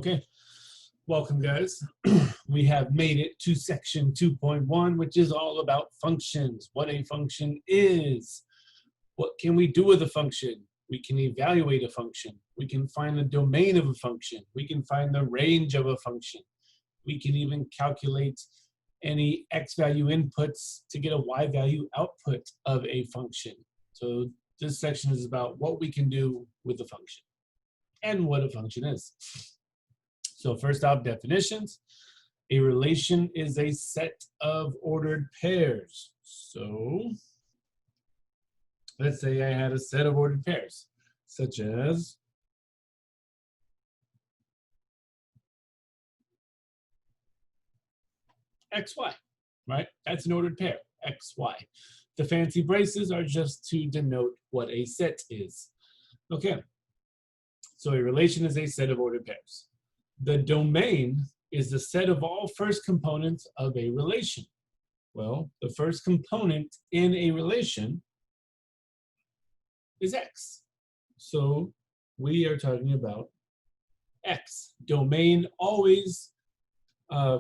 Okay, welcome guys. We have made it to section 2.1, which is all about functions, what a function is. What can we do with a function? We can evaluate a function. We can find the domain of a function. We can find the range of a function. We can even calculate any x value inputs to get a y value output of a function. So this section is about what we can do with a function and what a function is. So first off, definitions. A relation is a set of ordered pairs. So let's say I had a set of ordered pairs, such as XY, right? That's an ordered pair, XY. The fancy braces are just to denote what a set is. Okay, so a relation is a set of ordered pairs. The domain is the set of all first components of a relation. Well, the first component in a relation is X. So we are talking about X. Domain always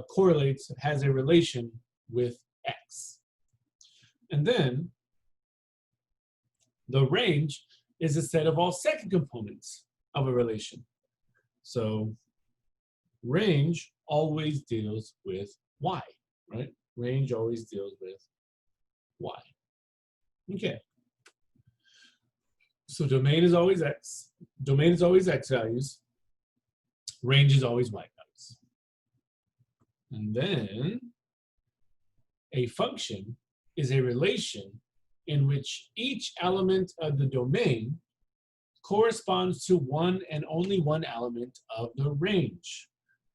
correlates, has a relation with X. And then the range is a set of all second components of a relation. So range always deals with Y, right? Range always deals with Y. Okay. So domain is always X. Domain is always X values. Range is always Y values. And then a function is a relation in which each element of the domain corresponds to one and only one element of the range.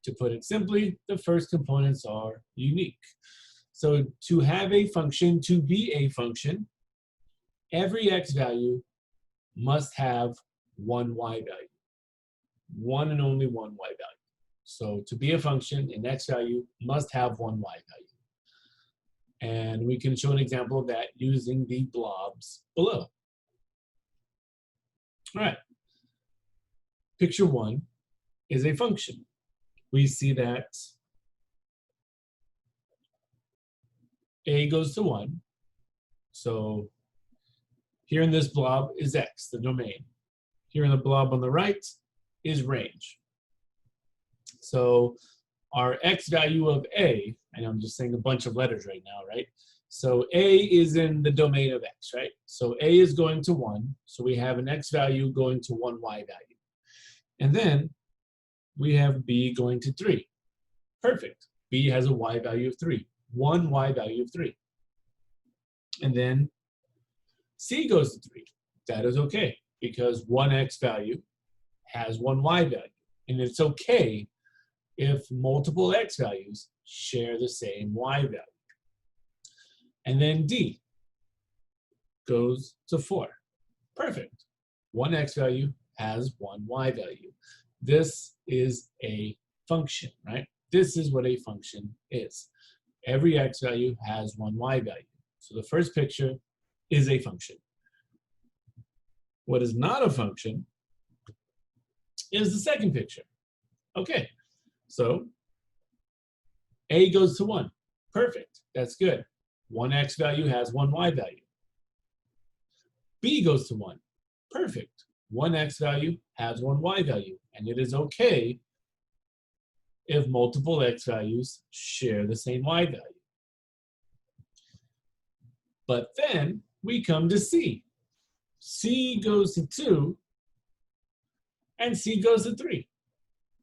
To put it simply, the first components are unique. So to have a function, to be a function, every x value must have one y value. One and only one y value. So to be a function, an x value must have one y value. And we can show an example of that using the blobs below. All right. Picture one is a function. We see that a goes to 1. So here in this blob is x, the domain. Here in the blob on the right is range. So our x value of a, and I'm just saying a bunch of letters right now, right? So a is in the domain of x, right? So a is going to 1. So we have an x value going to 1 y value. And then we have b going to 3. Perfect. B has a y value of 3. 1 y value of 3. And then C goes to 3. That is okay, because one x value has one y value. And it's okay if multiple x values share the same y value. And then D goes to 4. Perfect. One x value has one y value. This is a function, right? This is what a function is. Every x value has one y value. So the first picture is a function. What is not a function is the second picture. Okay, so a goes to 1. Perfect, that's good. One x value has one y value. B goes to 1. Perfect. One x value has one y value. And it is okay if multiple x values share the same y value. But then we come to C. C goes to 2, and C goes to 3.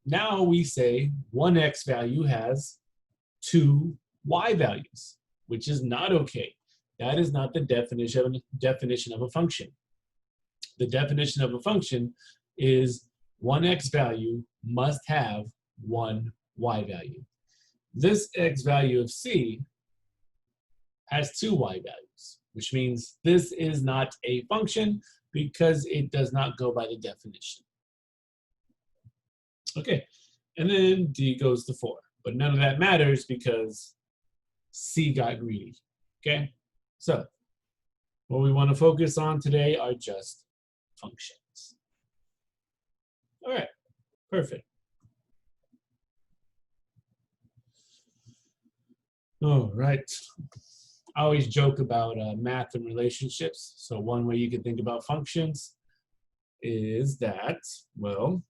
Now we say one x value has two y values, which is not okay. That is not the definition of a function. The definition of a function is one x value must have one y value. This x value of C has two y values, which means this is not a function because it does not go by the definition. Okay, and then D goes to 4, but none of that matters because C got greedy. Okay, so what we want to focus on today are just functions. All right, perfect. All right. I always joke about math and relationships. So one way you can think about functions is that, well,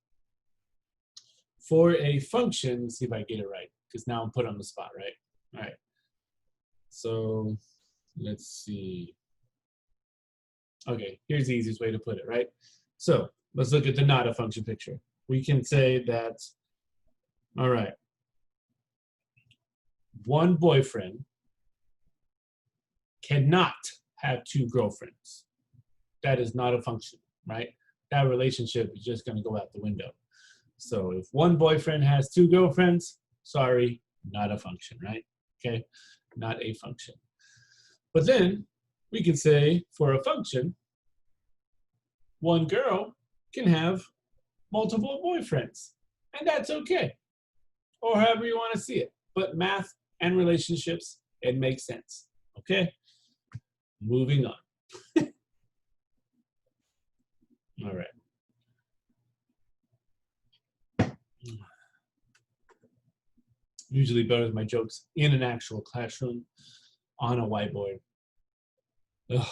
for a function, let's see if I get it right, because now I'm put on the spot, right? All right. So let's see. Okay, here's the easiest way to put it, right? So let's look at the not a function picture. We can say that, all right, one boyfriend cannot have two girlfriends. That is not a function, right? That relationship is just going to go out the window. So if one boyfriend has two girlfriends, sorry, not a function, right? Okay, not a function. But then we can say for a function, one girl can have multiple boyfriends, and that's okay, or however you want to see it. But math and relationships, it makes sense, okay? Moving on. All right. Usually better than my jokes in an actual classroom on a whiteboard. Ugh,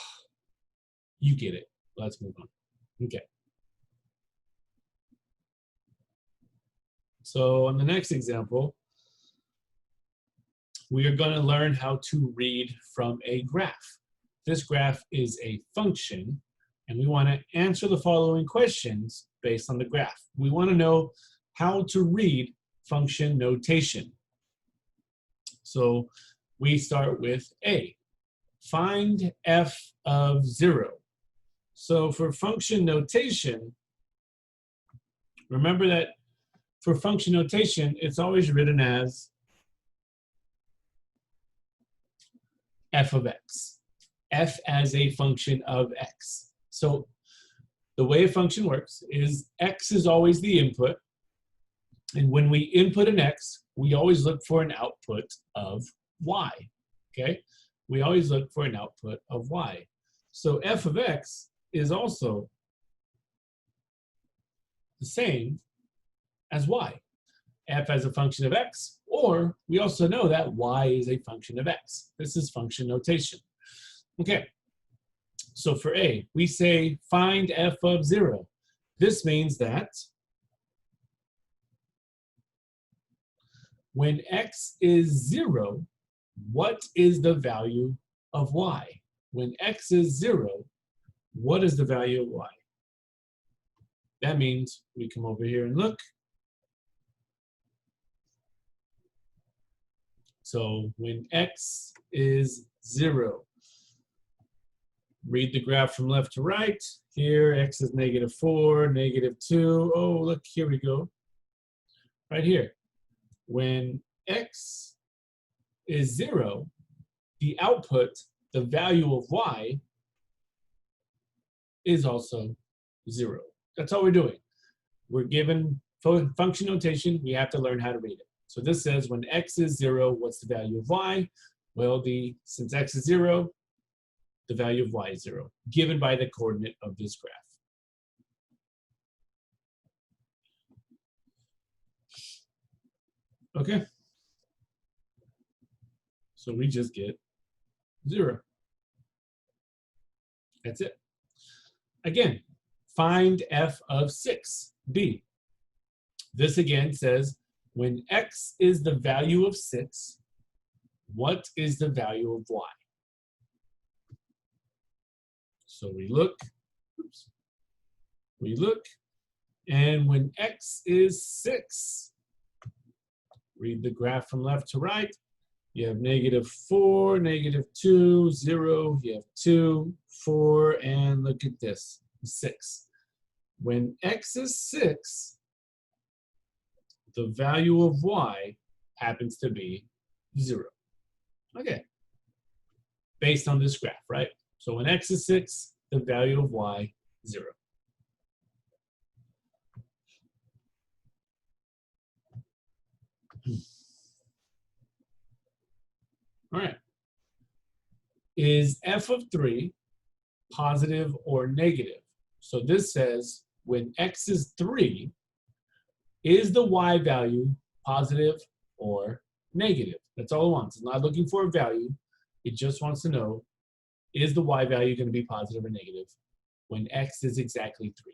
you get it. Let's move on. Okay. So on the next example, we are going to learn how to read from a graph. This graph is a function, and we want to answer the following questions based on the graph. We want to know how to read function notation. So we start with A. Find f of 0. So for function notation, remember that for function notation, it's always written as f of x. F as a function of x. So the way a function works is x is always the input. And when we input an x, we always look for an output of y, okay? We always look for an output of y. So f of x is also the same as y. F as a function of x, or we also know that y is a function of x. This is function notation. Okay, so for A, we say find f of 0. This means that when x is 0, what is the value of y? When x is 0, what is the value of y? That means we come over here and look. So when x is 0, read the graph from left to right. Here, x is -4, -2. Oh, look, here we go. Right here. When x is 0, the output, the value of y, is also 0. That's all we're doing. We're given function notation. We have to learn how to read it. So this says when x is 0, what's the value of y? Well, since x is 0, the value of y is 0, given by the coordinate of this graph. Okay. So we just get 0. That's it. Again, find f of 6, B. This again says when x is the value of 6, what is the value of y? So we look, oops, we look, and when x is 6, read the graph from left to right. You have -4, -2, 0, you have 2, 4, and look at this, 6. When x is 6, the value of y happens to be 0. Okay, based on this graph, right? So when x is 6, the value of y, 0. All right. Is f of 3 positive or negative? So this says when x is 3, is the y value positive or negative. That's all it wants. It's not looking for a value. It just wants to know, is the y value going to be positive or negative when x is exactly 3?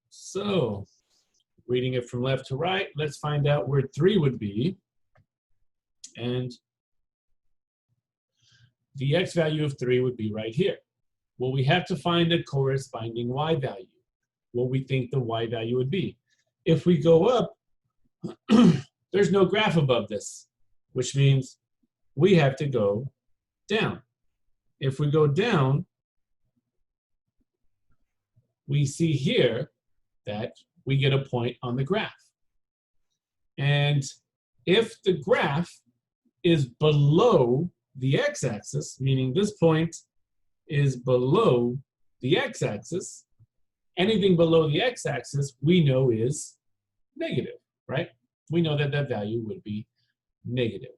So, reading it from left to right, let's find out where 3 would be. And the x value of 3 would be right here. Well, we have to find a corresponding y value, what we think the y value would be. If we go up, there's no graph above this, which means we have to go down. If we go down, we see here that we get a point on the graph. And if the graph is below the x-axis, meaning this point is below the x-axis, anything below the x-axis we know is negative, right? We know that that value would be negative.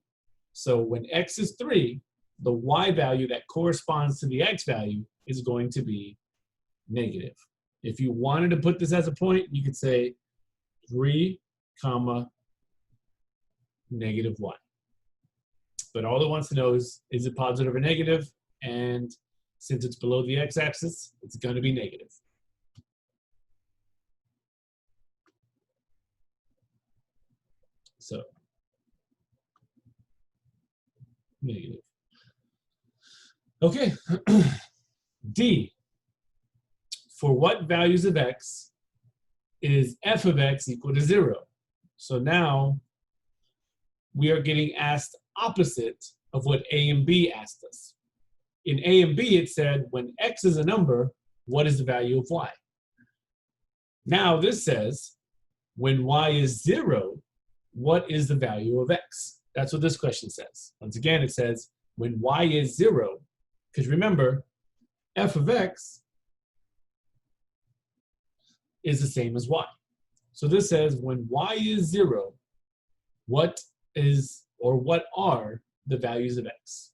So when x is 3, the y value that corresponds to the x value is going to be negative. If you wanted to put this as a point, you could say 3, negative y. But all it wants to know is it positive or negative? And since it's below the x-axis, it's going to be negative. So, negative. Okay, D. For what values of x is f of x equal to 0? So now we are getting asked opposite of what A and B asked us. In A and B, it said when x is a number, what is the value of y? Now this says when y is 0, what is the value of x? That's what this question says. Once again, it says when y is 0, because remember, f of x is the same as y. So this says when y is 0, what is or what are the values of x?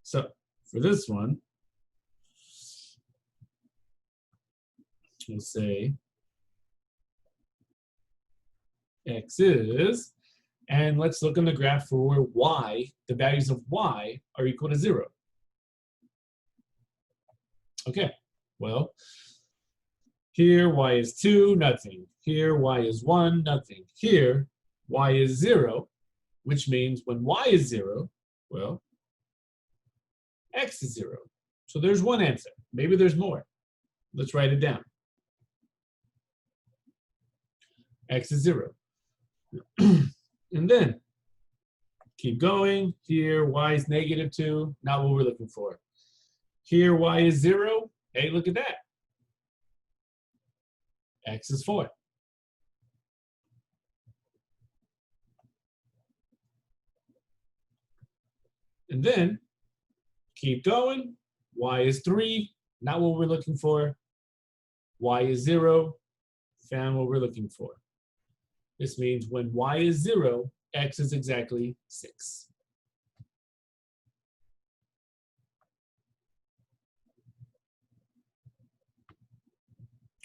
So for this one, we'll say x is, and let's look on the graph for where y, the values of y are equal to 0. Okay, well, here y is 2, nothing. Here y is 1, nothing. Here y is 0, which means when y is 0, well, x is 0. So there's one answer. Maybe there's more. Let's write it down. X is 0. And then keep going. Here y is negative 2, not what we're looking for. Here y is 0. Hey, look at that. X is 4. And then keep going. Y is 3, not what we're looking for. Y is 0, found what we're looking for. This means when y is 0, x is exactly 6.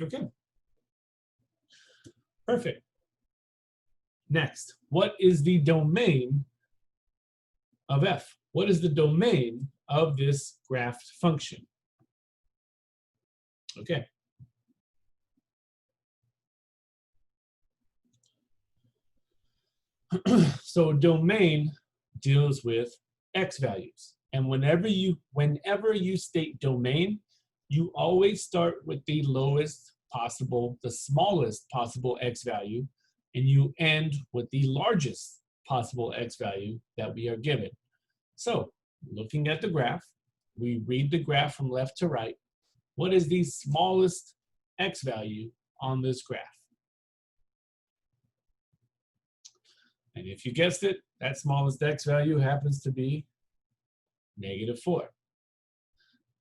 Okay. Perfect. Next, what is the domain of f? What is the domain of this graphed function? Okay. So domain deals with x values. And whenever you state domain, you always start with the lowest possible, the smallest possible x value, and you end with the largest possible x value that we are given. So, looking at the graph, we read the graph from left to right. What is the smallest x value on this graph? And if you guessed it, that smallest x value happens to be negative 4.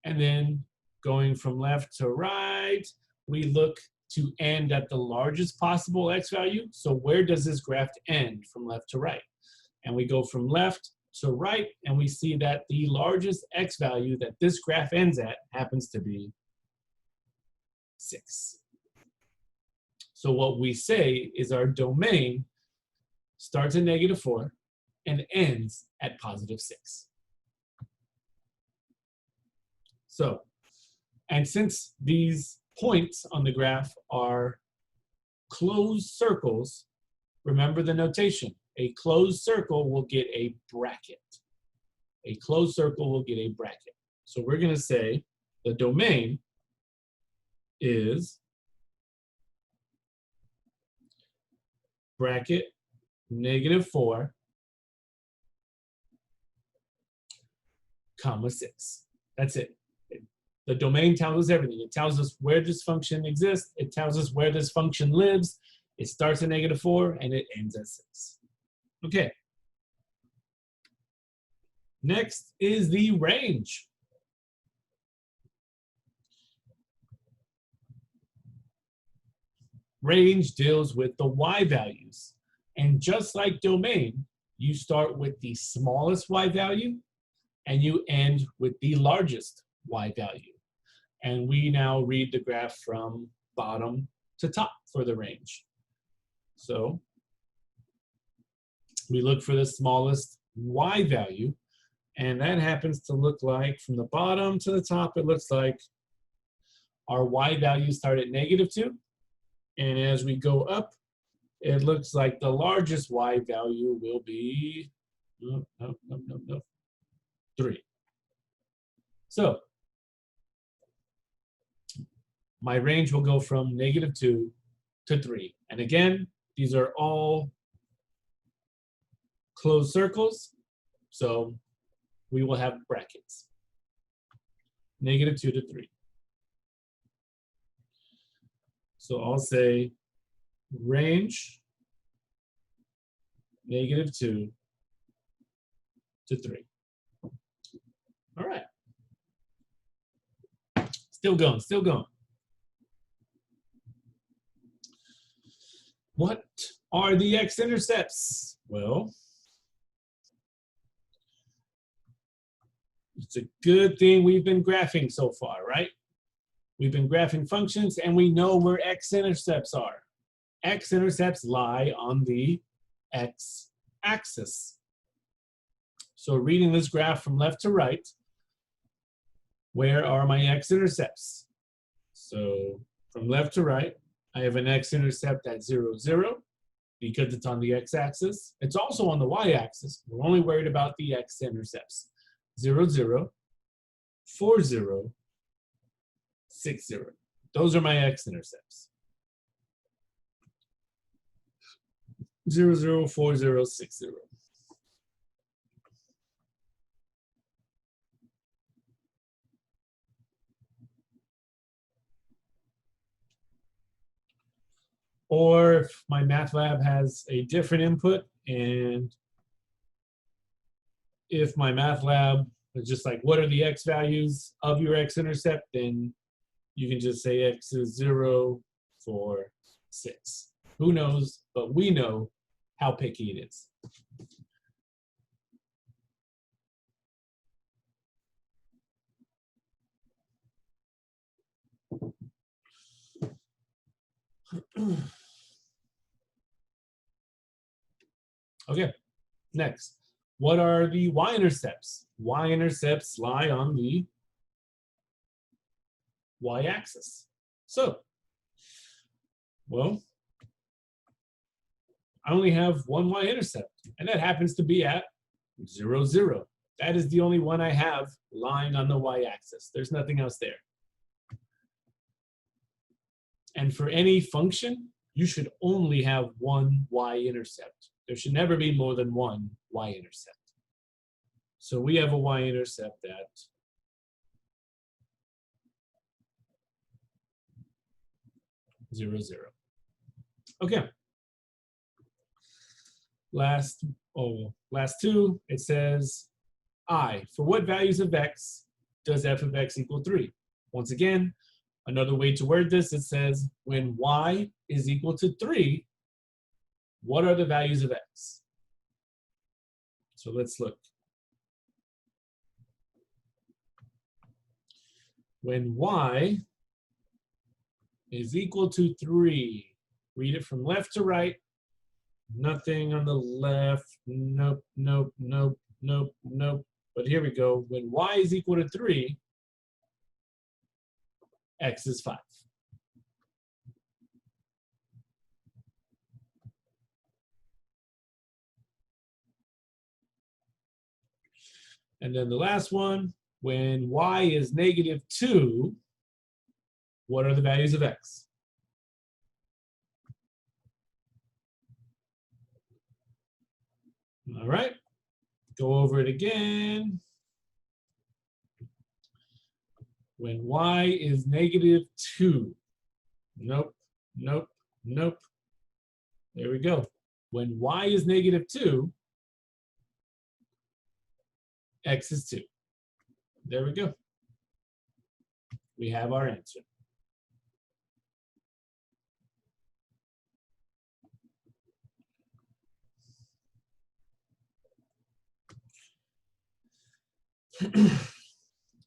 And then going from left to right, we look to end at the largest possible x value. So where does this graph end from left to right? And we go from left to right, and we see that the largest x value that this graph ends at happens to be 6. So what we say is our domain starts at -4 and ends at +6. So, and since these points on the graph are closed circles, remember the notation. A closed circle will get a bracket. A closed circle will get a bracket. So we're going to say the domain is bracket -4, comma 6. That's it. The domain tells us everything. It tells us where this function exists. It tells us where this function lives. It starts at -4 and it ends at 6. Okay. Next is the range. Range deals with the y values. And just like domain, you start with the smallest y value and you end with the largest y value. And we now read the graph from bottom to top for the range. So we look for the smallest y value, and that happens to look like from the bottom to the top, it looks like our y values start at -2. And as we go up, it looks like the largest y value will be 3. So my range will go from -2 to 3. And again, these are all closed circles, so we will have brackets. -2 to 3. So I'll say range -2 to 3. All right. Still going, still going. What are the x-intercepts? Well, it's a good thing we've been graphing so far, right? We've been graphing functions and we know where x-intercepts are. X-intercepts lie on the x-axis. So reading this graph from left to right, where are my x-intercepts? So from left to right, I have an x-intercept at 0, 0, because it's on the x-axis. It's also on the y-axis. We're only worried about the x-intercepts. 0, 0, 4, 0, 6, 0. Those are my x-intercepts. 0, 0, 4, 0, 6, 0. Or if my math lab has a different input, and if my math lab is just like, what are the x values of your x-intercept, then you can just say x is 0, 4, 6. Who knows, but we know how picky it is. Okay, next. What are the y-intercepts? Y-intercepts lie on the y-axis. So, well, I only have one y-intercept, and that happens to be at 0, 0. That is the only one I have lying on the y-axis. There's nothing else there. And for any function, you should only have one y-intercept. There should never be more than one y-intercept. So we have a y-intercept at 0, 0. Okay. Last two, it says I. For what values of x does f of x equal 3? Once again, another way to word this, it says when y is equal to 3, what are the values of x? So let's look. When y is equal to 3, Read it from left to right. Nothing on the left. Nope, nope, nope, nope, nope. But here we go. When y is equal to 3, x is 5. And then the last one, when y is negative 2, what are the values of x? All right, go over it again. When y is negative 2, nope, nope, nope. There we go. When y is negative 2, x is 2. There we go. We have our answer.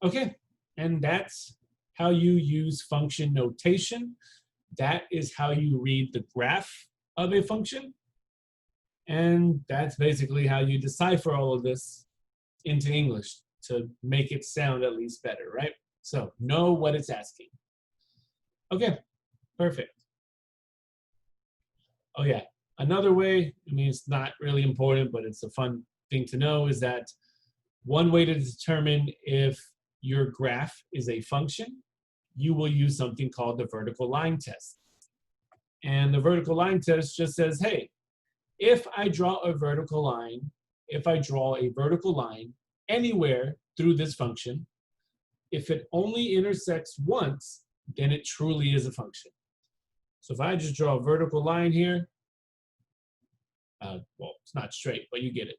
Okay, and that's how you use function notation. That is how you read the graph of a function. And that's basically how you decipher all of this into English to make it sound at least better, right? So know what it's asking. Okay, perfect. Oh yeah, another way, I mean, it's not really important, but it's a fun thing to know, is that one way to determine if your graph is a function, you will use something called the vertical line test. And the vertical line test just says, hey, if I draw a vertical line, anywhere through this function, if it only intersects once, then it truly is a function. So if I just draw a vertical line here, well, it's not straight, but you get it.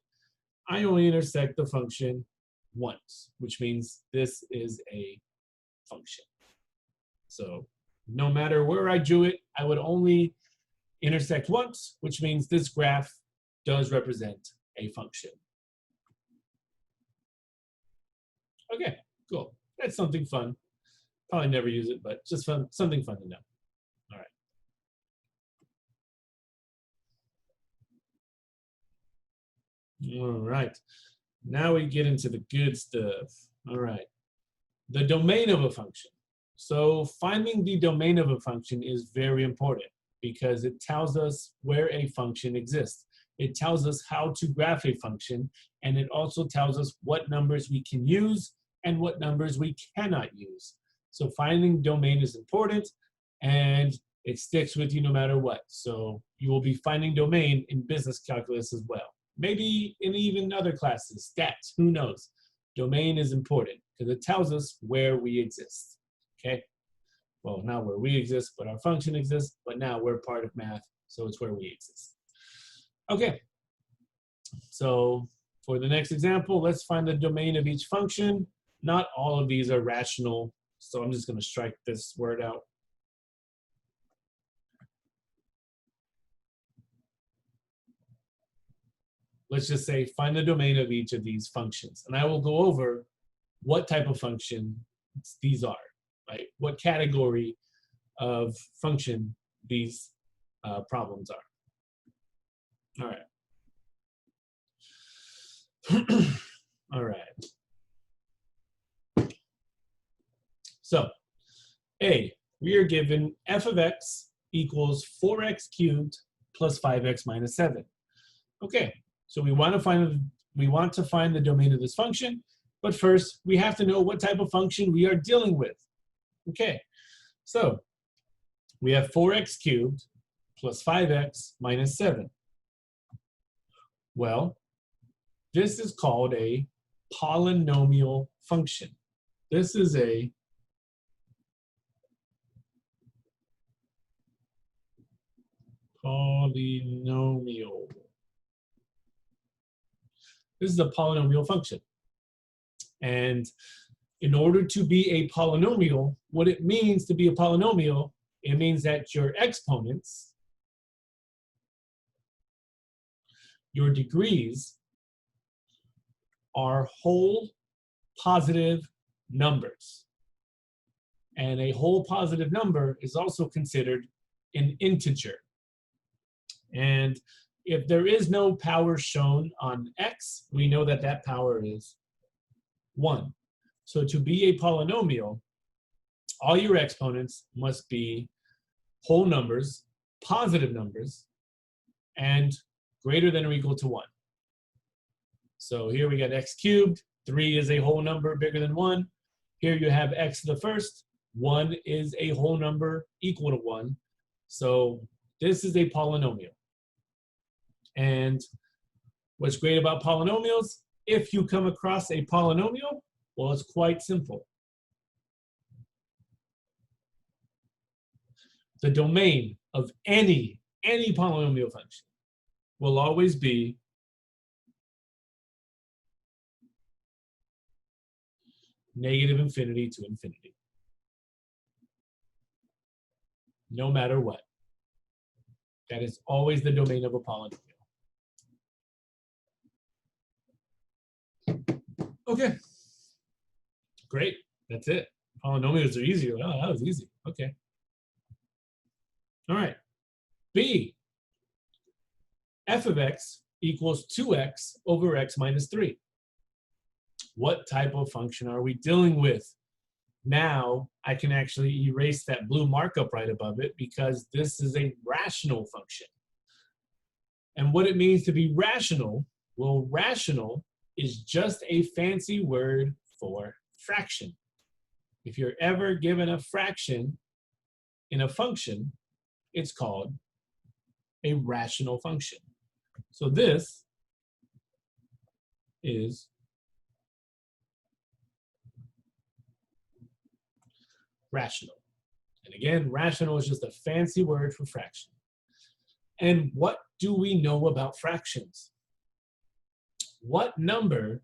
I only intersect the function once, which means this is a function. So no matter where I drew it, I would only intersect once, which means this graph does represent a function. Okay, cool. That's something fun. Probably never use it, but just fun, something fun to know. All right. All right. Now we get into the good stuff. All right. The domain of a function. So finding the domain of a function is very important because it tells us where a function exists. It tells us how to graph a function, and it also tells us what numbers we can use and what numbers we cannot use. So finding domain is important, and it sticks with you no matter what. So you will be finding domain in business calculus as well. Maybe in even other classes, stats, who knows? Domain is important because it tells us where we exist, okay? Well, not where we exist, but our function exists, but now we're part of math, so it's where we exist. Okay, so for the next example, let's find the domain of each function. Not all of these are rational, so I'm just gonna strike this word out. Let's just say find the domain of each of these functions. And I will go over what type of function these are, right? What category of function these problems are. All right. All right. So, A, we are given f of x equals 4x cubed plus 5x minus 7. Okay, so we want to find the domain of this function, but first we have to know what type of function we are dealing with. Okay, so we have 4x cubed plus 5x minus 7. Well, this is called a polynomial function. This is a polynomial. This is a polynomial function. And in order to be a polynomial, what it means to be a polynomial, it means that your exponents, your degrees, are whole positive numbers. And a whole positive number is also considered an integer. And if there is no power shown on x, we know that that power is 1. So to be a polynomial, all your exponents must be whole numbers, positive numbers, and greater than or equal to 1. So here we got x cubed. 3 is a whole number bigger than 1. Here you have x to the first. 1 is a whole number equal to 1. So this is a polynomial. And what's great about polynomials, if you come across a polynomial, well, it's quite simple. The domain of any polynomial function will always be negative infinity to infinity, no matter what. That is always the domain of a polynomial. Okay, great, that's it. Polynomials are easy. Oh, that was easy, okay. All right, B, f of x equals 2x over x minus 3. What type of function are we dealing with? Now I can actually erase that blue markup right above it because this is a rational function. And what it means to be rational, well, rational is just a fancy word for fraction. If you're ever given a fraction in a function, it's called a rational function. So this is rational. And again, rational is just a fancy word for fraction. And what do we know about fractions? What number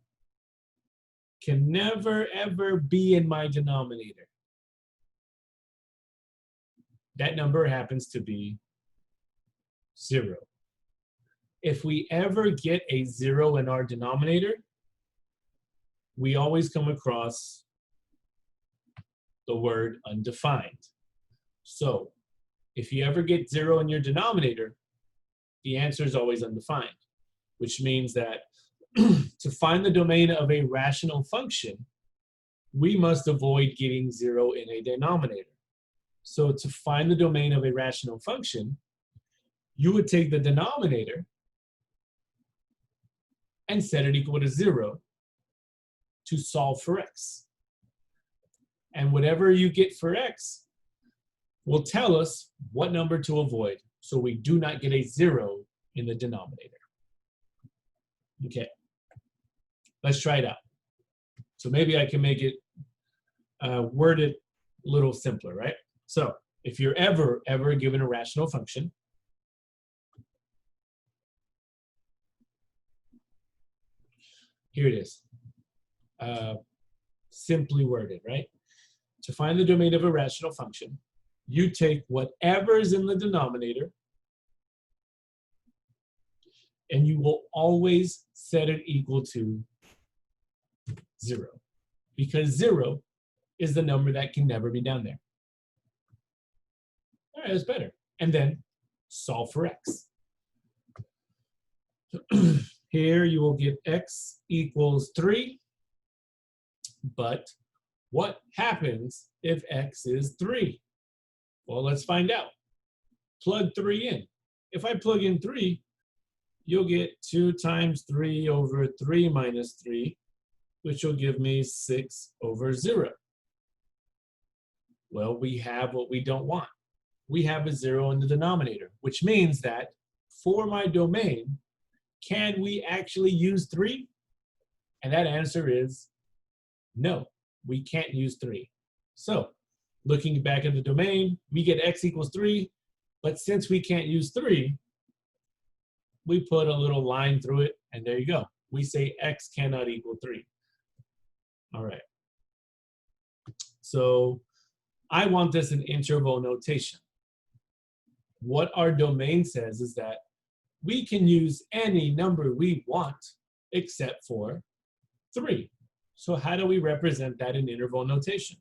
can never ever be in my denominator? That number happens to be 0. If we ever get a 0 in our denominator, we always come across the word undefined. So if you ever get 0 in your denominator, the answer is always undefined, which means that to find the domain of a rational function, we must avoid getting 0 in a denominator. So to find the domain of a rational function, you would take the denominator and set it equal to 0 to solve for x. And whatever you get for x will tell us what number to avoid so we do not get a 0 in the denominator. Okay, let's try it out. So maybe I can make it worded a little simpler, right? So if you're ever given a rational function, here it is, simply worded, right? To find the domain of a rational function, you take whatever is in the denominator and you will always set it equal to 0, because 0 is the number that can never be down there. All right, that's better. And then solve for x. Here you will get x equals 3, but what happens if x is 3? Well, let's find out. Plug 3 in. If I plug in 3, you'll get 2 times 3 over 3 minus 3, which will give me 6 over 0. Well, we have what we don't want. We have a 0 in the denominator, which means that for my domain, can we actually use 3? And that answer is no, we can't use 3. So looking back at the domain, we get x equals 3, but since we can't use 3, we put a little line through it, and there you go. We say x cannot equal 3. All right. So I want this in interval notation. What our domain says is that we can use any number we want except for 3. So how do we represent that in interval notation?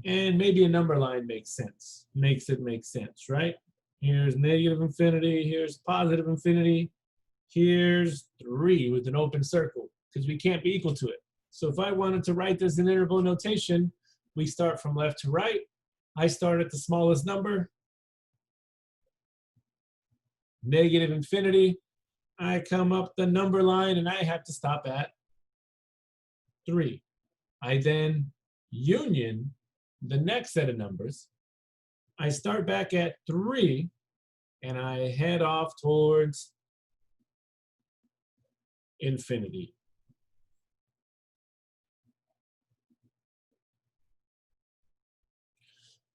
And maybe a number line makes sense, makes it make sense, right? Here's negative infinity, here's positive infinity, here's 3 with an open circle, because we can't be equal to it. So if I wanted to write this in interval notation, we start from left to right. I start at the smallest number, negative infinity. I come up the number line and I have to stop at 3. I then union the next set of numbers. I start back at 3 and I head off towards infinity.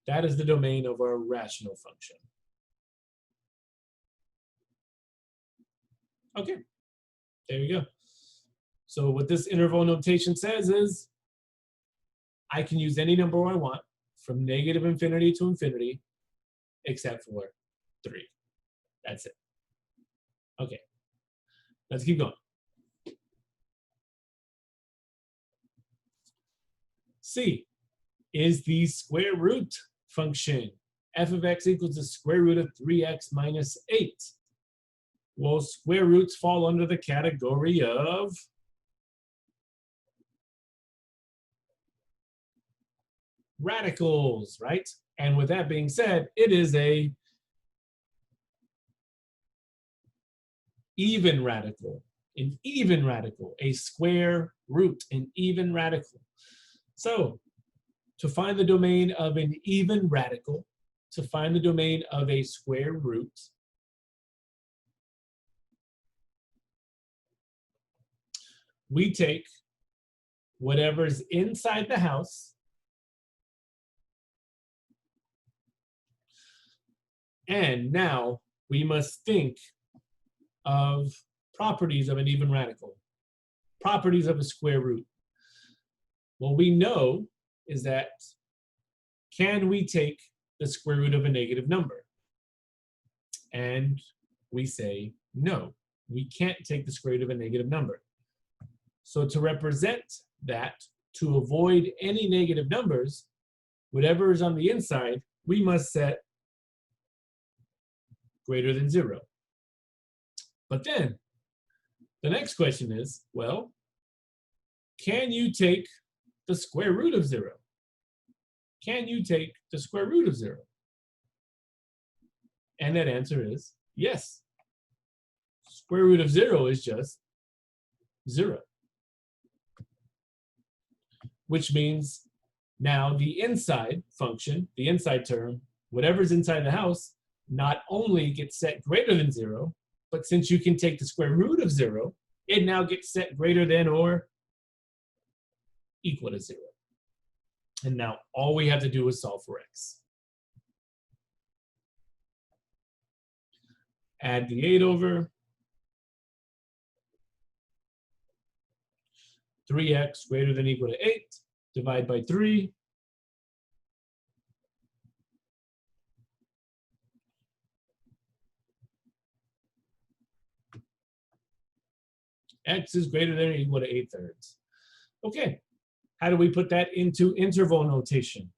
That is the domain of our rational function. Okay, there you go. So what this interval notation says is I can use any number I want from negative infinity to infinity except for 3. That's it. Okay, let's keep going. C is the square root function. F of x equals the square root of 3x minus 8. Well, square roots fall under the category of radicals, right? And with that being said, it is a even radical, a square root, an even radical. So to find the domain of an even radical, to find the domain of a square root, we take whatever's inside the house and now we must think of properties of an even radical, properties of a square root. What we know is that can we take the square root of a negative number? And we say no, we can't take the square root of a negative number. So to represent that, to avoid any negative numbers, whatever is on the inside, we must set greater than 0. But then the next question is, well, can you take the square root of 0? Can you take the square root of 0? And that answer is yes. Square root of 0 is just 0. Which means now the inside function, the inside term, whatever's inside the house, not only gets set greater than 0, but since you can take the square root of 0, it now gets set greater than or equal to 0. And now all we have to do is solve for x. Add the 8 over. 3x greater than or equal to 8. Divide by 3. X is greater than or equal to 8/3. Okay, how do we put that into interval notation?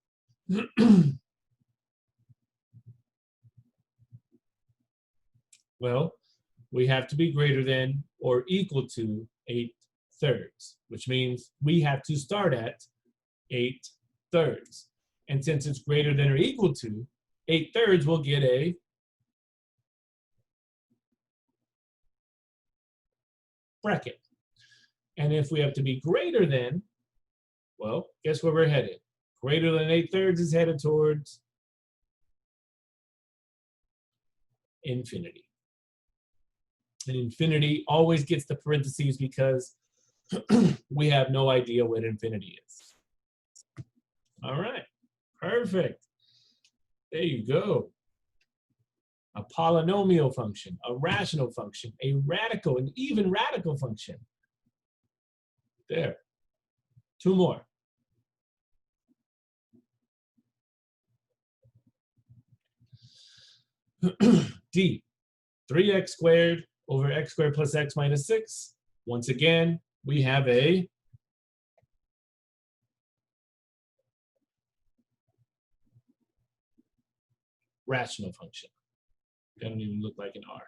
Well, we have to be greater than or equal to 8/3, which means we have to start at 8/3. And since it's greater than or equal to 8/3, we'll get a bracket. And if we have to be greater than, well, guess where we're headed? Greater than 8/3 is headed towards infinity. And infinity always gets the parentheses because we have no idea what infinity is. All right, perfect. There you go. A polynomial function, a rational function, a radical, an even radical function. There. 2 more. D, 3x squared over x squared plus x minus 6. Once again, we have a rational function. That don't even look like an R.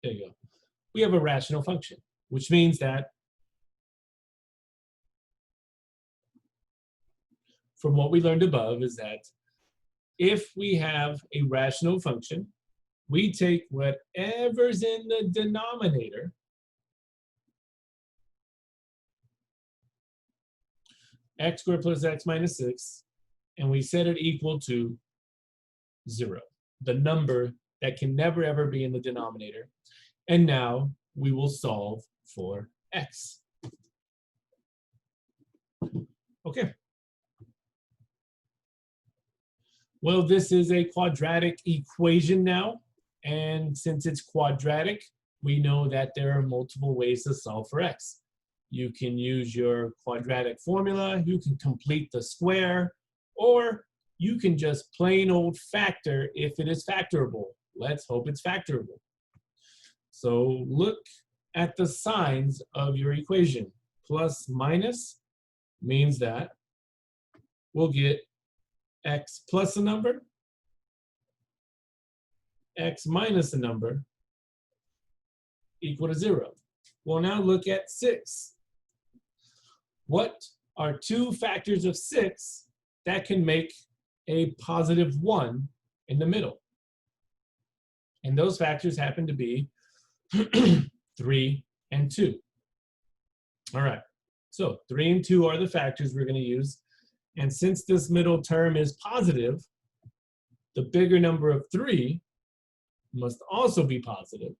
There you go. We have a rational function, which means that from what we learned above is that if we have a rational function, we take whatever's in the denominator x squared plus x minus 6, and we set it equal to 0, the number that can never ever be in the denominator. And now we will solve for x. Okay. Well, this is a quadratic equation now. And since it's quadratic, we know that there are multiple ways to solve for x. You can use your quadratic formula, you can complete the square, or you can just plain old factor if it is factorable. Let's hope it's factorable. So look at the signs of your equation. Plus minus means that we'll get x plus a number, x minus a number equal to 0. Well, now look at 6. What are two factors of 6 that can make a positive 1 in the middle? And those factors happen to be 3 and 2. All right, so 3 and 2 are the factors we're going to use. And since this middle term is positive, the bigger number of 3 must also be positive,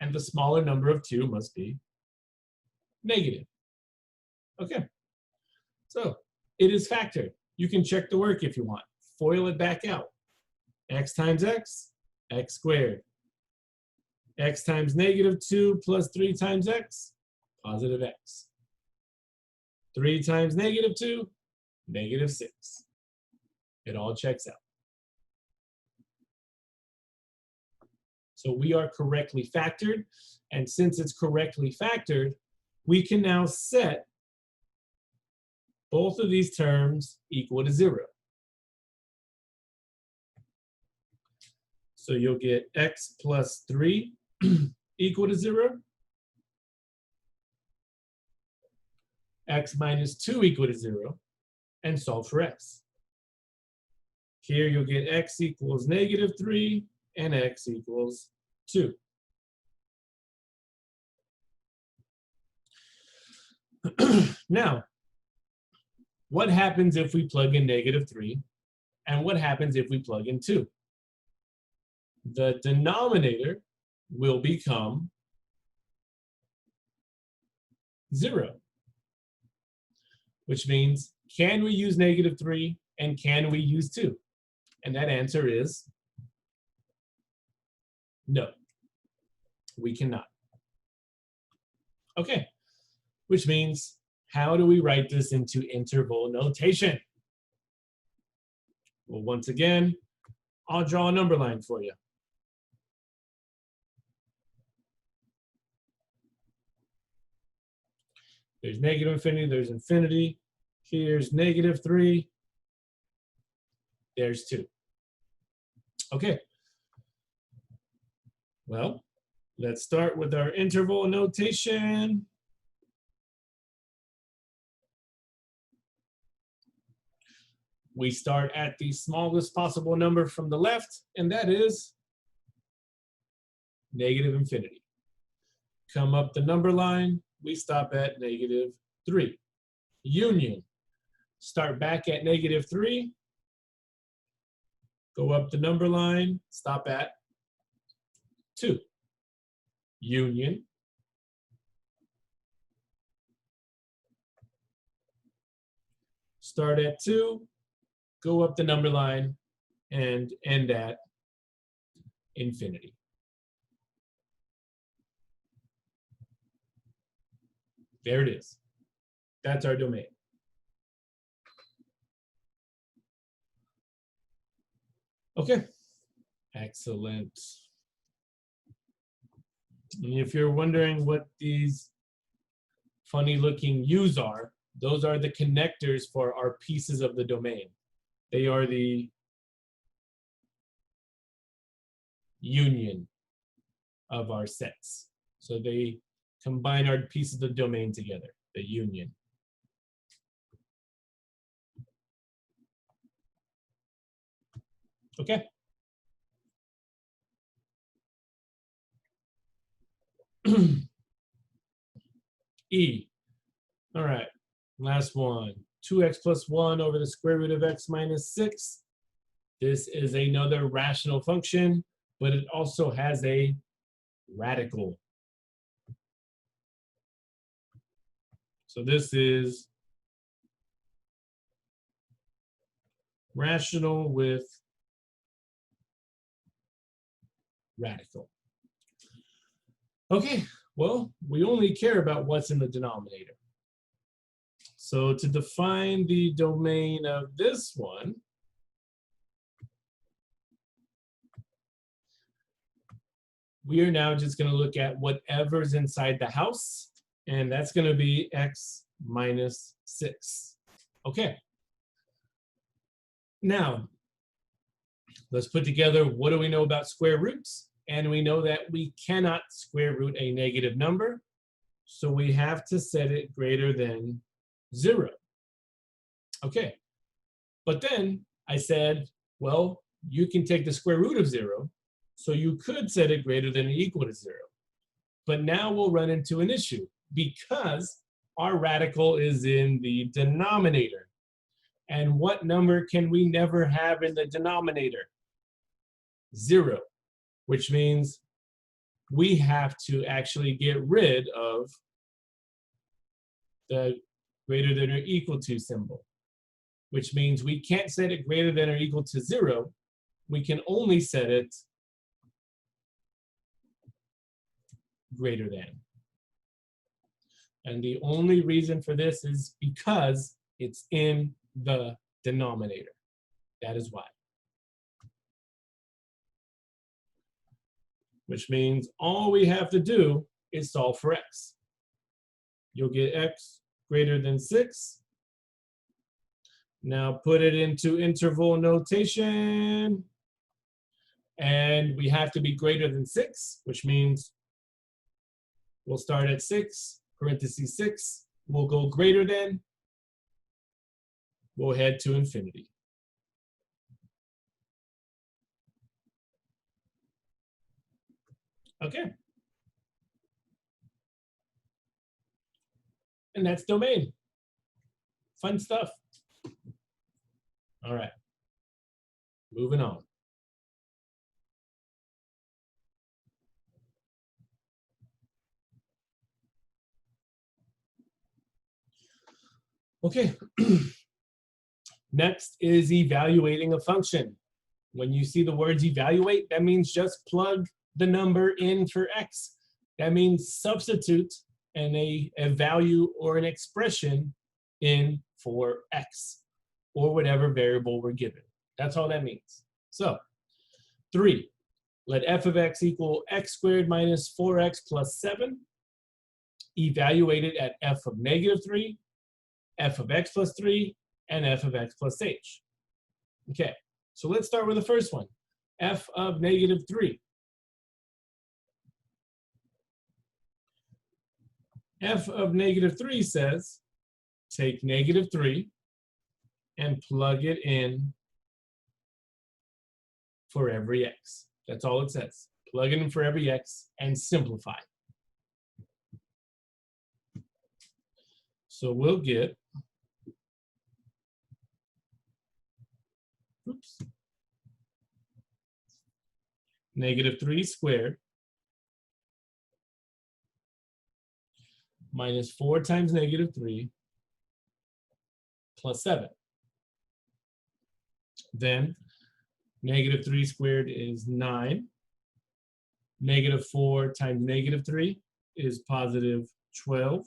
and the smaller number of 2 must be negative. Okay, so it is factored. You can check the work if you want. FOIL it back out. X times x, x squared. X times negative 2 plus 3 times x, positive x. 3 times negative 2, negative 6. It all checks out. So we are correctly factored, and since it's correctly factored, we can now set both of these terms equal to 0. So you'll get x plus 3 equal to 0, x minus 2 equal to 0, and solve for x. Here you'll get x equals negative 3 and x equals 2. Now, what happens if we plug in negative 3? And what happens if we plug in 2? The denominator will become 0. Which means, can we use negative 3 and can we use 2? And that answer is no, we cannot. Okay, which means, how do we write this into interval notation? Well, once again, I'll draw a number line for you. There's negative infinity, there's infinity. Here's negative 3. There's 2. Okay. Well, let's start with our interval notation. We start at the smallest possible number from the left, and that is negative infinity. Come up the number line, we stop at negative 3. Union. Start back at negative 3. Go up the number line, stop at 2. Union. Start at 2, go up the number line, and end at infinity. There it is. That's our domain. Okay, excellent. And if you're wondering what these funny looking U's are, those are the connectors for our pieces of the domain. They are the union of our sets. So they combine our pieces of the domain together, the union. Okay. E. All right, last one. 2x plus 1 over the square root of x minus 6. This is another rational function, but it also has a radical. So this is rational with radical. Okay, well, we only care about what's in the denominator. So to define the domain of this one, we are now just going to look at whatever's inside the house, and that's going to be x minus 6. Okay. Now, let's put together what do we know about square roots? And we know that we cannot square root a negative number, so we have to set it greater than 0. Okay, but then I said, well, you can take the square root of 0, so you could set it greater than or equal to 0. But now we'll run into an issue because our radical is in the denominator. And what number can we never have in the denominator? 0, which means we have to actually get rid of the greater than or equal to symbol, which means we can't set it greater than or equal to 0. We can only set it greater than. And the only reason for this is because it's in the denominator. That is why. Which means all we have to do is solve for x. You'll get x greater than 6. Now put it into interval notation. And we have to be greater than 6, which means we'll start at 6, parentheses 6. We'll go greater than. We'll head to infinity. Okay. And that's domain. Fun stuff. All right. Moving on. Okay. Next is evaluating a function. When you see the words evaluate, that means just plug the number in for x. That means substitute a value or an expression in for x or whatever variable we're given. That's all that means. So 3, let f of x equal x squared minus 4x plus 7. Evaluate it at f of negative 3, f of x plus 3, and f of x plus h. Okay, so let's start with the first one, f of negative 3. F of negative 3 says, take negative 3 and plug it in for every x. That's all it says. Plug it in for every x and simplify. So we'll get, negative 3 squared minus 4 times negative 3 plus 7. Then negative 3 squared is 9. Negative 4 times negative 3 is positive 12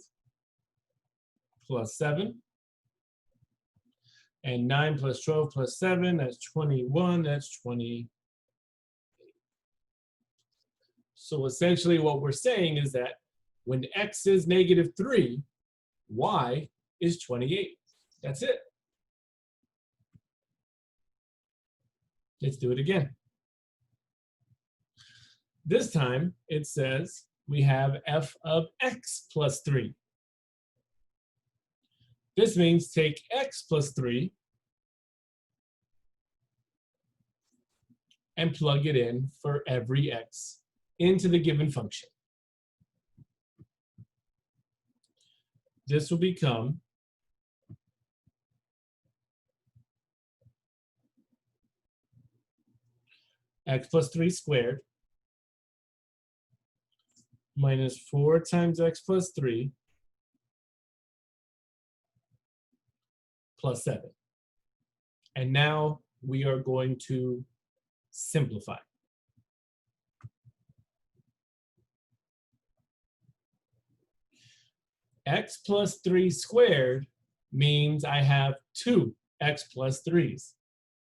plus 7. And 9 plus 12 plus 7, that's 21, that's 20. So essentially what we're saying is that when x is negative 3, y is 28. That's it. Let's do it again. This time it says we have f of x plus 3. This means take x plus 3 and plug it in for every x into the given function. This will become x plus 3 squared minus 4 times x plus 3 plus 7. And now we are going to simplify. X plus 3 squared means I have 2 x plus 3's.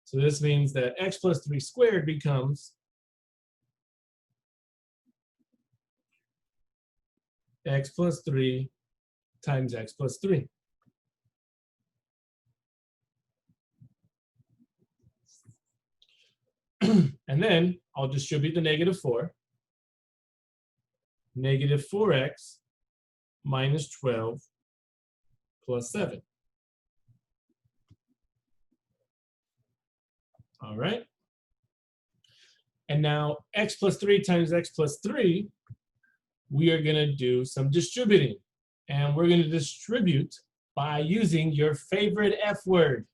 So this means that x plus 3 squared becomes x plus 3 times x plus 3. And then I'll distribute the negative 4. Negative 4x minus 12 plus 7. All right. And now x plus 3 times x plus 3, we are going to do some distributing. And we're going to distribute by using your favorite F word.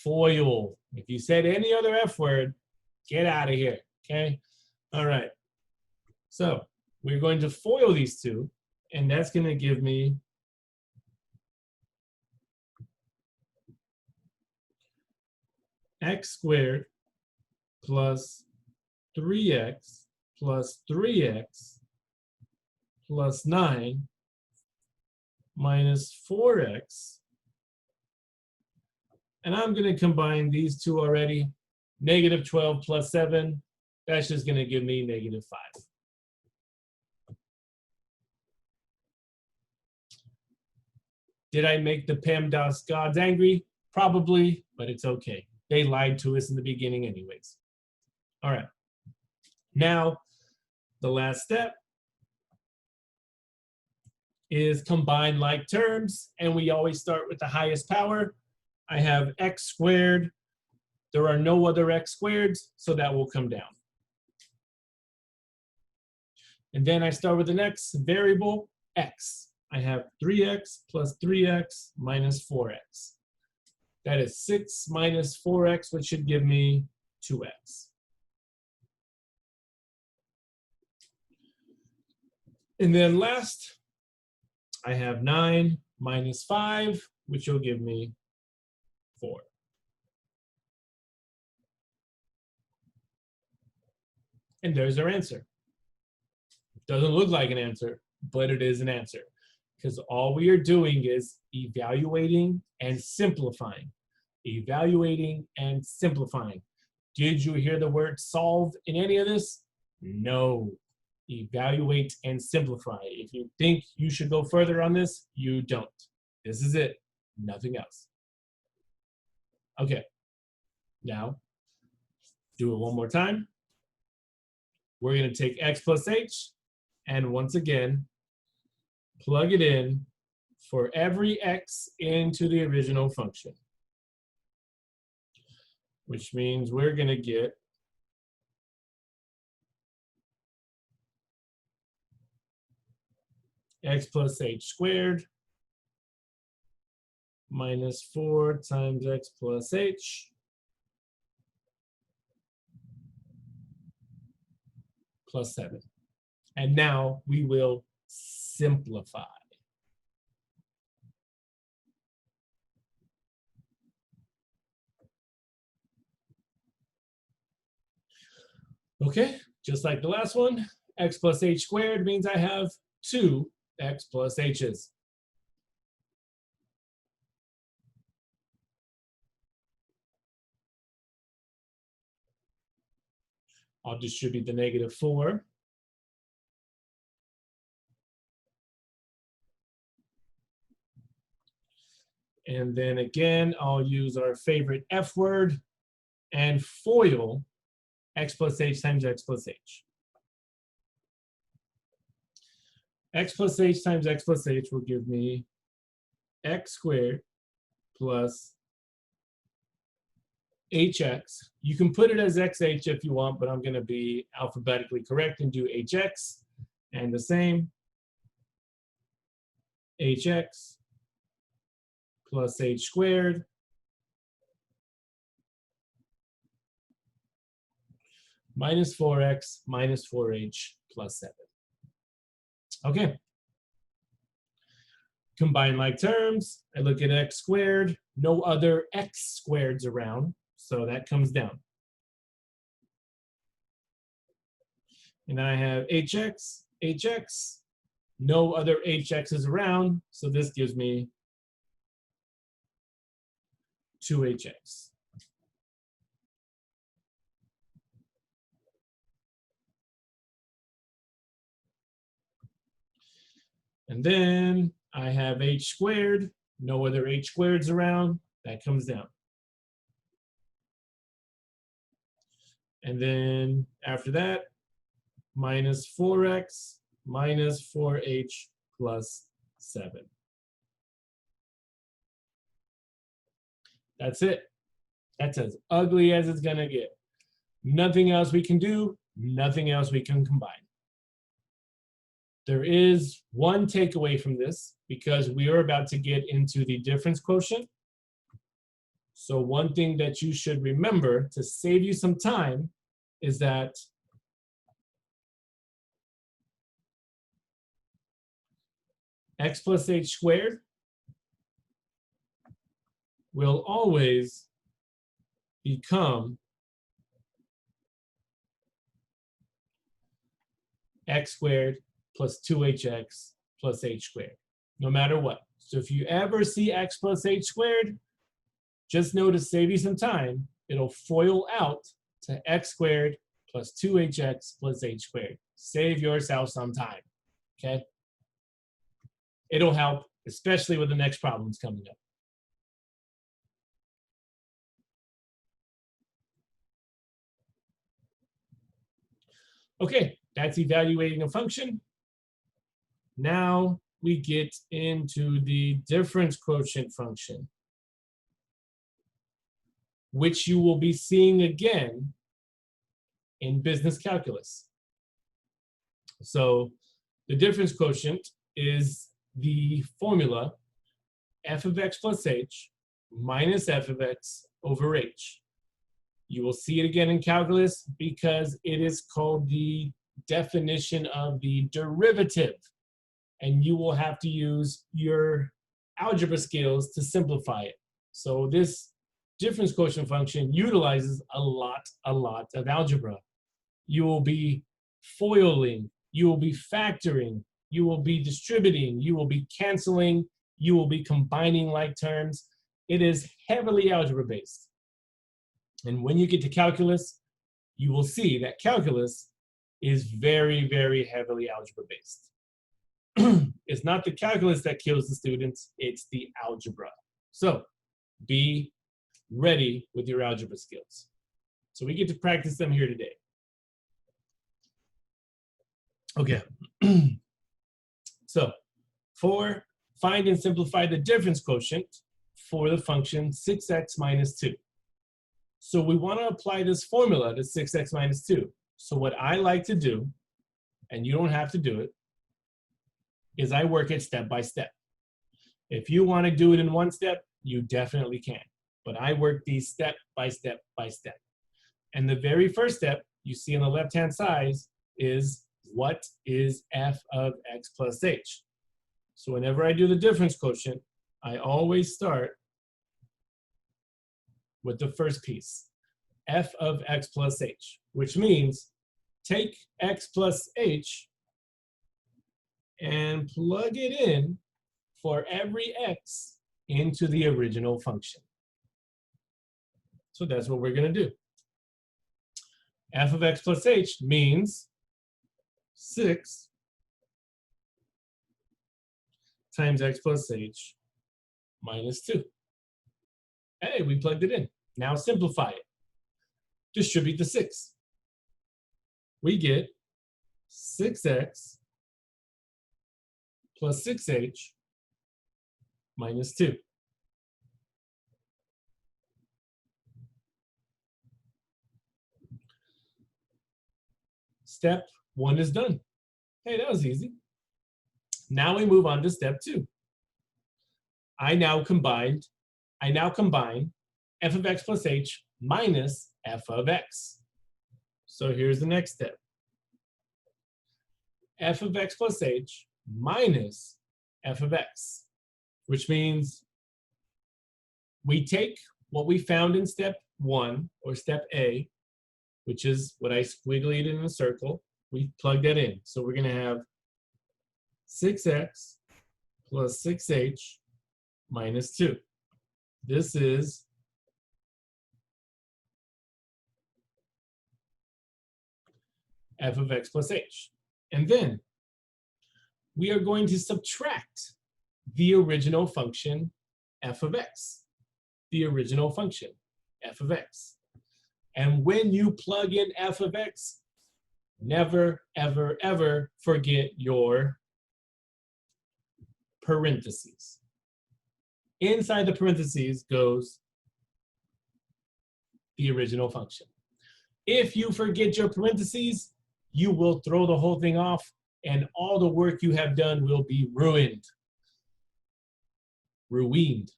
Foil. If you said any other F word, get out of here, okay? All right. So we're going to FOIL these two, and that's going to give me x squared plus 3x plus 3x plus 9 minus 4x. And I'm going to combine these two already. Negative 12 plus 7, that's just going to give me negative 5. Did I make the PEMDAS gods angry? Probably, but it's okay. They lied to us in the beginning anyways. All right. Now, the last step is combine like terms, and we always start with the highest power. I have x squared. There are no other x squareds, so that will come down. And then I start with the next variable, x. I have 3x plus 3x minus 4x. That is 6 minus 4x, which should give me 2x. And then last, I have 9 minus 5, which will give me 4. And there's our answer. It doesn't look like an answer, but it is an answer. Because all we are doing is evaluating and simplifying. Evaluating and simplifying. Did you hear the word solve in any of this? No. Evaluate and simplify. If you think you should go further on this, you don't. This is it. Nothing else. Okay. Now, do it one more time. We're going to take x plus h, and once again, plug it in for every x into the original function. Which means we're going to get x plus h squared minus 4 times x plus h plus 7. And now we will simplify. Okay, just like the last one, x plus h squared means I have 2 x plus h's. I'll distribute the negative 4. And then again, I'll use our favorite F word and FOIL x plus h times x plus h. X plus h times x plus h will give me x squared plus hx. You can put it as xh if you want, but I'm going to be alphabetically correct and do hx. And the same, hx plus h squared minus 4x minus 4h plus 7. Okay. Combine like terms. I look at x squared. No other x squareds around, so that comes down. And I have hx, hx. No other hx's around, so this gives me 2hx. And then I have h squared, no other h squareds around, that comes down. And then after that, minus 4x minus 4h plus 7. That's it. That's as ugly as it's gonna get. Nothing else we can do, nothing else we can combine. There is one takeaway from this because we are about to get into the difference quotient. So one thing that you should remember to save you some time is that x plus h squared will always become x squared plus 2hx plus h squared, no matter what. So if you ever see x plus h squared, just know to save you some time, it'll FOIL out to x squared plus 2hx plus h squared. Save yourself some time, okay? It'll help, especially with the next problems coming up. Okay, that's evaluating a function. Now we get into the difference quotient function, which you will be seeing again in business calculus. So the difference quotient is the formula f of x plus h minus f of x over h. You will see it again in calculus because it is called the definition of the derivative. And you will have to use your algebra skills to simplify it. So this difference quotient function utilizes a lot of algebra. You will be FOILing, you will be factoring, you will be distributing, you will be canceling, you will be combining like terms. It is heavily algebra based. And when you get to calculus, you will see that calculus is very, very heavily algebra based. It's not the calculus that kills the students, it's the algebra. So be ready with your algebra skills. So we get to practice them here today. Okay. So find and simplify the difference quotient for the function 6x minus 2. So we want to apply this formula to 6x minus 2. So what I like to do, and you don't have to do it, is I work it step by step. If you want to do it in one step, you definitely can. But I work these step by step by step. And the very first step you see on the left-hand side is what is f of x plus h? So whenever I do the difference quotient, I always start with the first piece, f of x plus h, which means take x plus h and plug it in for every x into the original function. So that's what we're going to do. F of x plus h means 6 times x plus h minus 2. Hey, we plugged it in. Now simplify it. Distribute the 6. We get 6x plus 6h minus 2. Step 1 is done. Hey, that was easy. Now we move on to step 2. I now combine f of x plus h minus f of x. So here's the next step. F of x plus h minus f of x, which means we take what we found in step 1, or step A, which is what I squigglied in a circle. We plug that in. So we're going to have 6x plus 6h minus 2. This is f of x plus h. And then we are going to subtract the original function f of x. The original function f of x. And when you plug in f of x, never, ever, ever forget your parentheses. Inside the parentheses goes the original function. If you forget your parentheses, you will throw the whole thing off, and all the work you have done will be ruined. Ruined.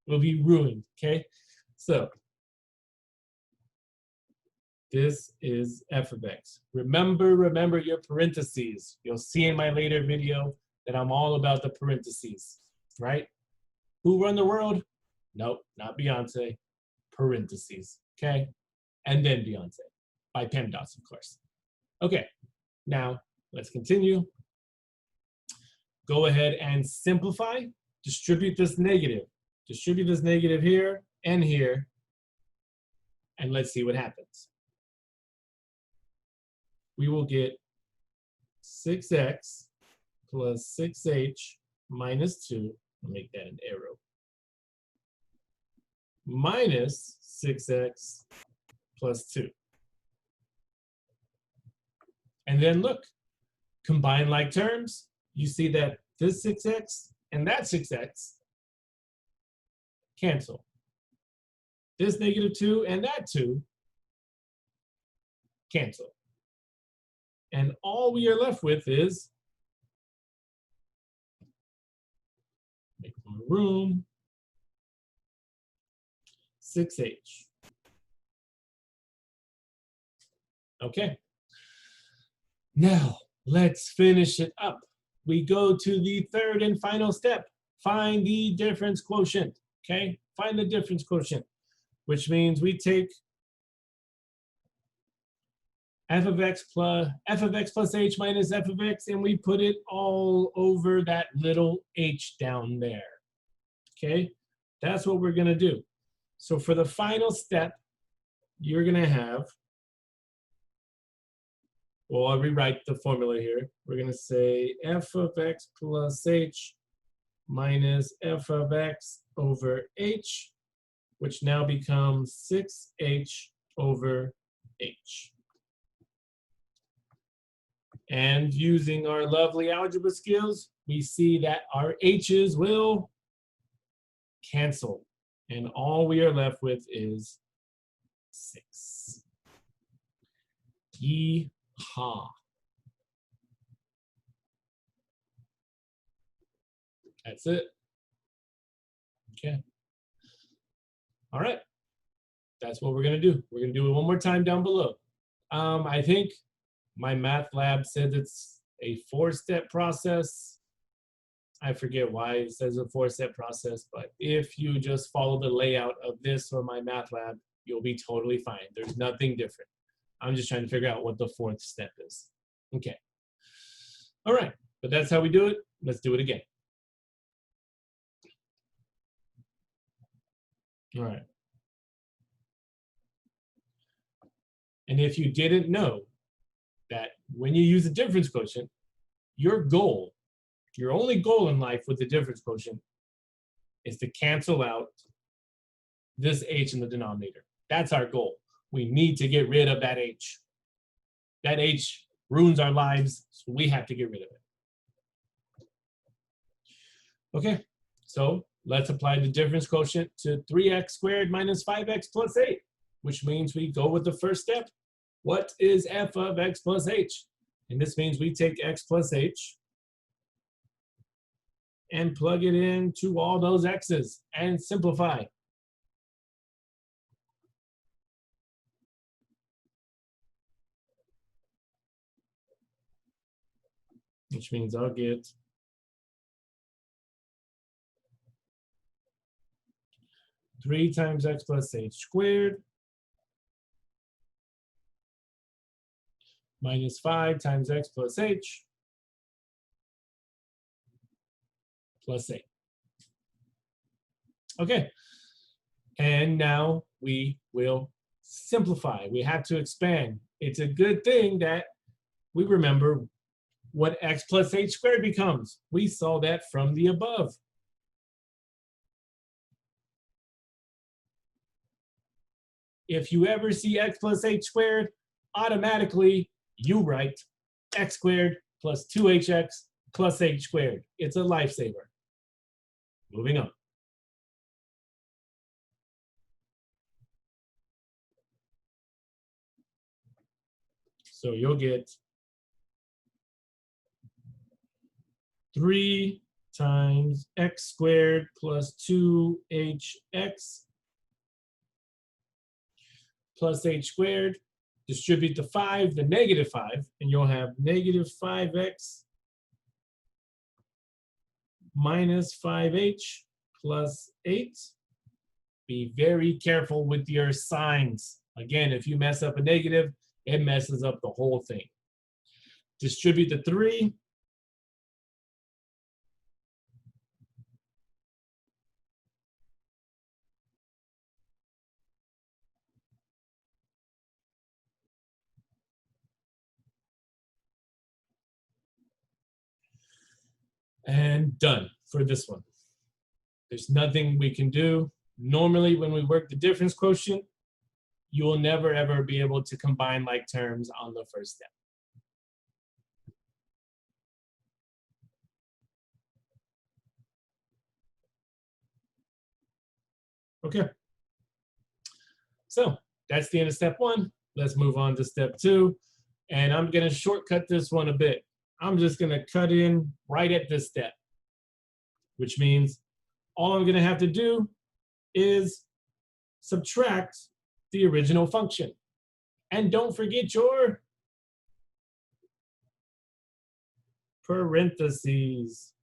Will be ruined, okay? So, this is f of x. Remember your parentheses. You'll see in my later video that I'm all about the parentheses, right? Who run the world? Nope, not Beyonce. Parentheses, okay? And then Beyonce, by PEMDAS, of course. Okay, now let's continue. Go ahead and simplify. Distribute this negative. Distribute this negative here and here, and let's see what happens. We will get 6x plus 6h minus 2, I'll make that an arrow, minus 6x plus 2. And then look, combine like terms, you see that this 6x and that 6x cancel. This negative 2 and that 2 cancel. And all we are left with is, make more room, 6h. Okay. Now, let's finish it up. We go to the third and final step. Find the difference quotient, okay? Find the difference quotient, which means we take f of x plus h minus f of x, and we put it all over that little h down there, okay? That's what we're gonna do. So for the final step, you're gonna have, well, I'll rewrite the formula here. We're gonna say f of x plus h minus f of x over h, which now becomes 6h over h. And using our lovely algebra skills, we see that our h's will cancel. And all we are left with is 6. Yeehaw. That's it. Okay. All right. That's what we're going to do. We're going to do it one more time down below. I think my math lab says it's a 4-step process. I forget why it says a 4-step process, but if you just follow the layout of this or my math lab, you'll be totally fine. There's nothing different. I'm just trying to figure out what the 4th step is. Okay. All right, but that's how we do it. Let's do it again. All right. And if you didn't know that when you use a difference quotient, your goal, your only goal in life with the difference quotient is to cancel out this h in the denominator. That's our goal. We need to get rid of that h. That h ruins our lives, so we have to get rid of it. Okay, so let's apply the difference quotient to 3x squared minus 5x plus 8, which means we go with the first step. What is f of x plus h? And this means we take x plus h and plug it into all those x's and simplify. Which means I'll get 3 times x plus h squared minus 5 times x plus h plus 8. Okay, and now we will simplify. We have to expand. It's a good thing that we remember what x plus h squared becomes. We saw that from the above. If you ever see x plus h squared, automatically you write x squared plus 2hx plus h squared. It's a lifesaver. Moving on. So you'll get 3 times x squared plus 2hx plus h squared. Distribute the 5, the negative 5, and you'll have negative 5x minus 5h plus 8. Be very careful with your signs. Again, if you mess up a negative, it messes up the whole thing. Distribute the 3. And done for this one. There's nothing we can do. Normally, when we work the difference quotient, you will never ever be able to combine like terms on the first step. Okay. So that's the end of step 1. Let's move on to step 2. And I'm going to shortcut this one a bit. I'm just going to cut in right at this step, which means all I'm going to have to do is subtract the original function. And don't forget your parentheses.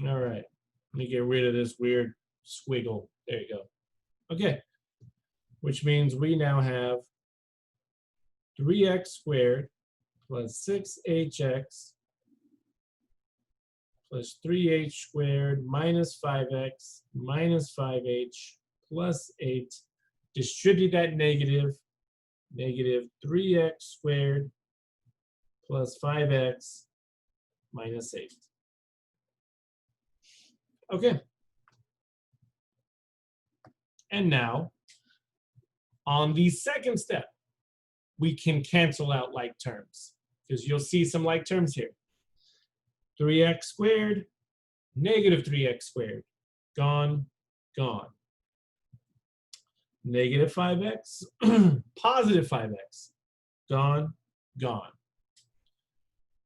All right, let me get rid of this weird squiggle. There you go. Okay, which means we now have 3x squared plus 6hx plus 3h squared minus 5x minus 5h plus 8. Distribute that negative 3x squared plus 5x minus 8. Okay. And now, on the second step, we can cancel out like terms, because you'll see some like terms here. 3x squared, negative 3x squared, gone, gone. Negative 5x, positive 5x, gone, gone.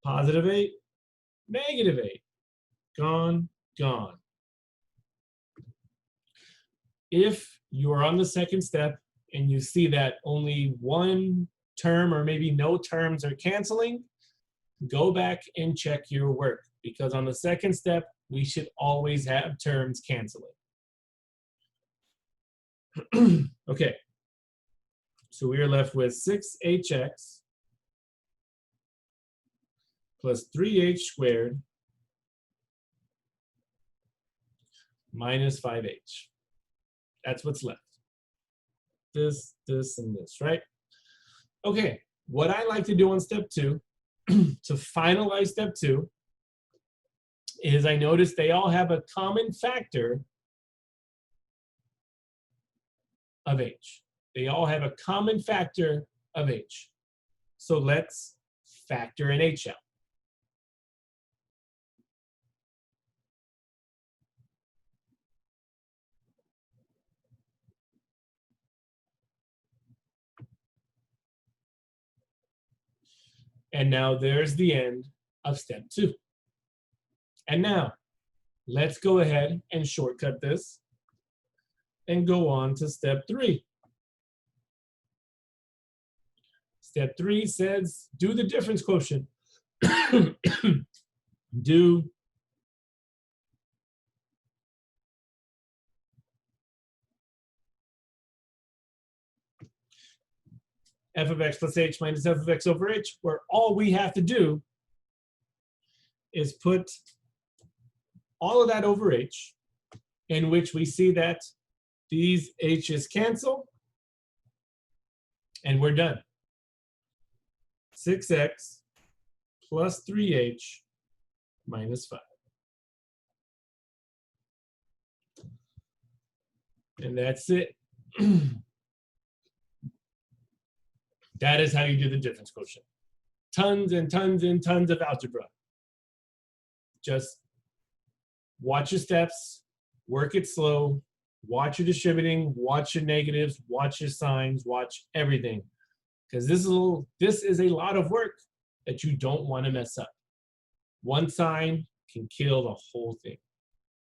Positive 8, negative 8, gone, gone. If you are on the second step and you see that only one term or maybe no terms are canceling, go back and check your work, because on the second step, we should always have terms canceling. Okay, so we are left with 6hx plus 3h squared minus 5h. That's what's left. This, and this, right? Okay, what I like to do on step 2, to finalize step 2, is I notice they all have a common factor of H. They all have a common factor of H. So let's factor an H out. And now there's the end of step 2. And now let's go ahead and shortcut this and go on to step 3. Step 3 says do the difference quotient. Do f of x plus h minus f of x over h, where all we have to do is put all of that over h, in which we see that these h's cancel, and we're done. 6x plus 3h minus 5. And that's it. That is how you do the difference quotient. Tons and tons and tons of algebra. Just watch your steps, work it slow, watch your distributing, watch your negatives, watch your signs, watch everything. Because this is a lot of work that you don't want to mess up. One sign can kill the whole thing.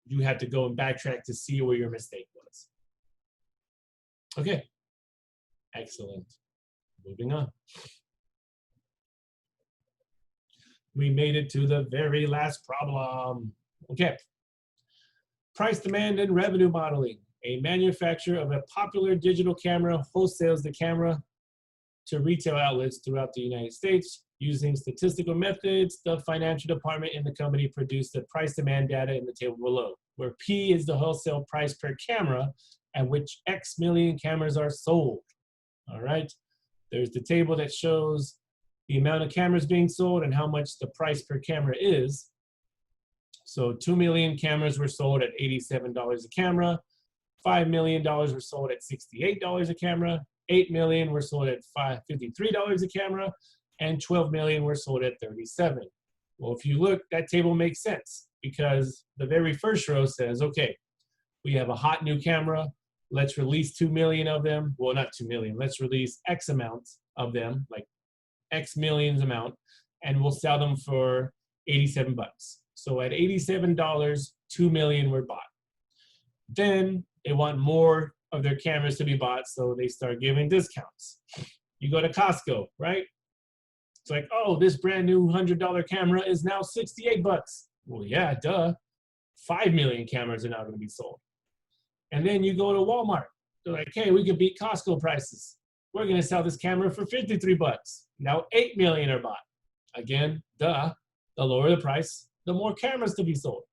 You have to go and backtrack to see where your mistake was. Okay, excellent. Moving on. We made it to the very last problem. Okay. Price, demand, and revenue modeling. A manufacturer of a popular digital camera wholesales the camera to retail outlets throughout the United States. Using statistical methods, the financial department in the company produced the price demand data in the table below, where P is the wholesale price per camera at which X million cameras are sold. All right. There's the table that shows the amount of cameras being sold and how much the price per camera is. So 2 million cameras were sold at $87 a camera. $5 million were sold at $68 a camera. 8 million were sold at $53 a camera. And 12 million were sold at $37. Well, if you look, that table makes sense because the very first row says, okay, we have a hot new camera. Let's release 2 million of them. Well, not 2 million. Let's release X amount of them, like X millions amount, and we'll sell them for 87 bucks. So at $87, 2 million were bought. Then they want more of their cameras to be bought, so they start giving discounts. You go to Costco, right? It's like, oh, this brand new $100 camera is now 68 bucks. Well, yeah, duh. 5 million cameras are now going to be sold. And then you go to Walmart. They're like, hey, we can beat Costco prices. We're going to sell this camera for 53 bucks. Now 8 million are bought. Again, duh. The lower the price, the more cameras to be sold.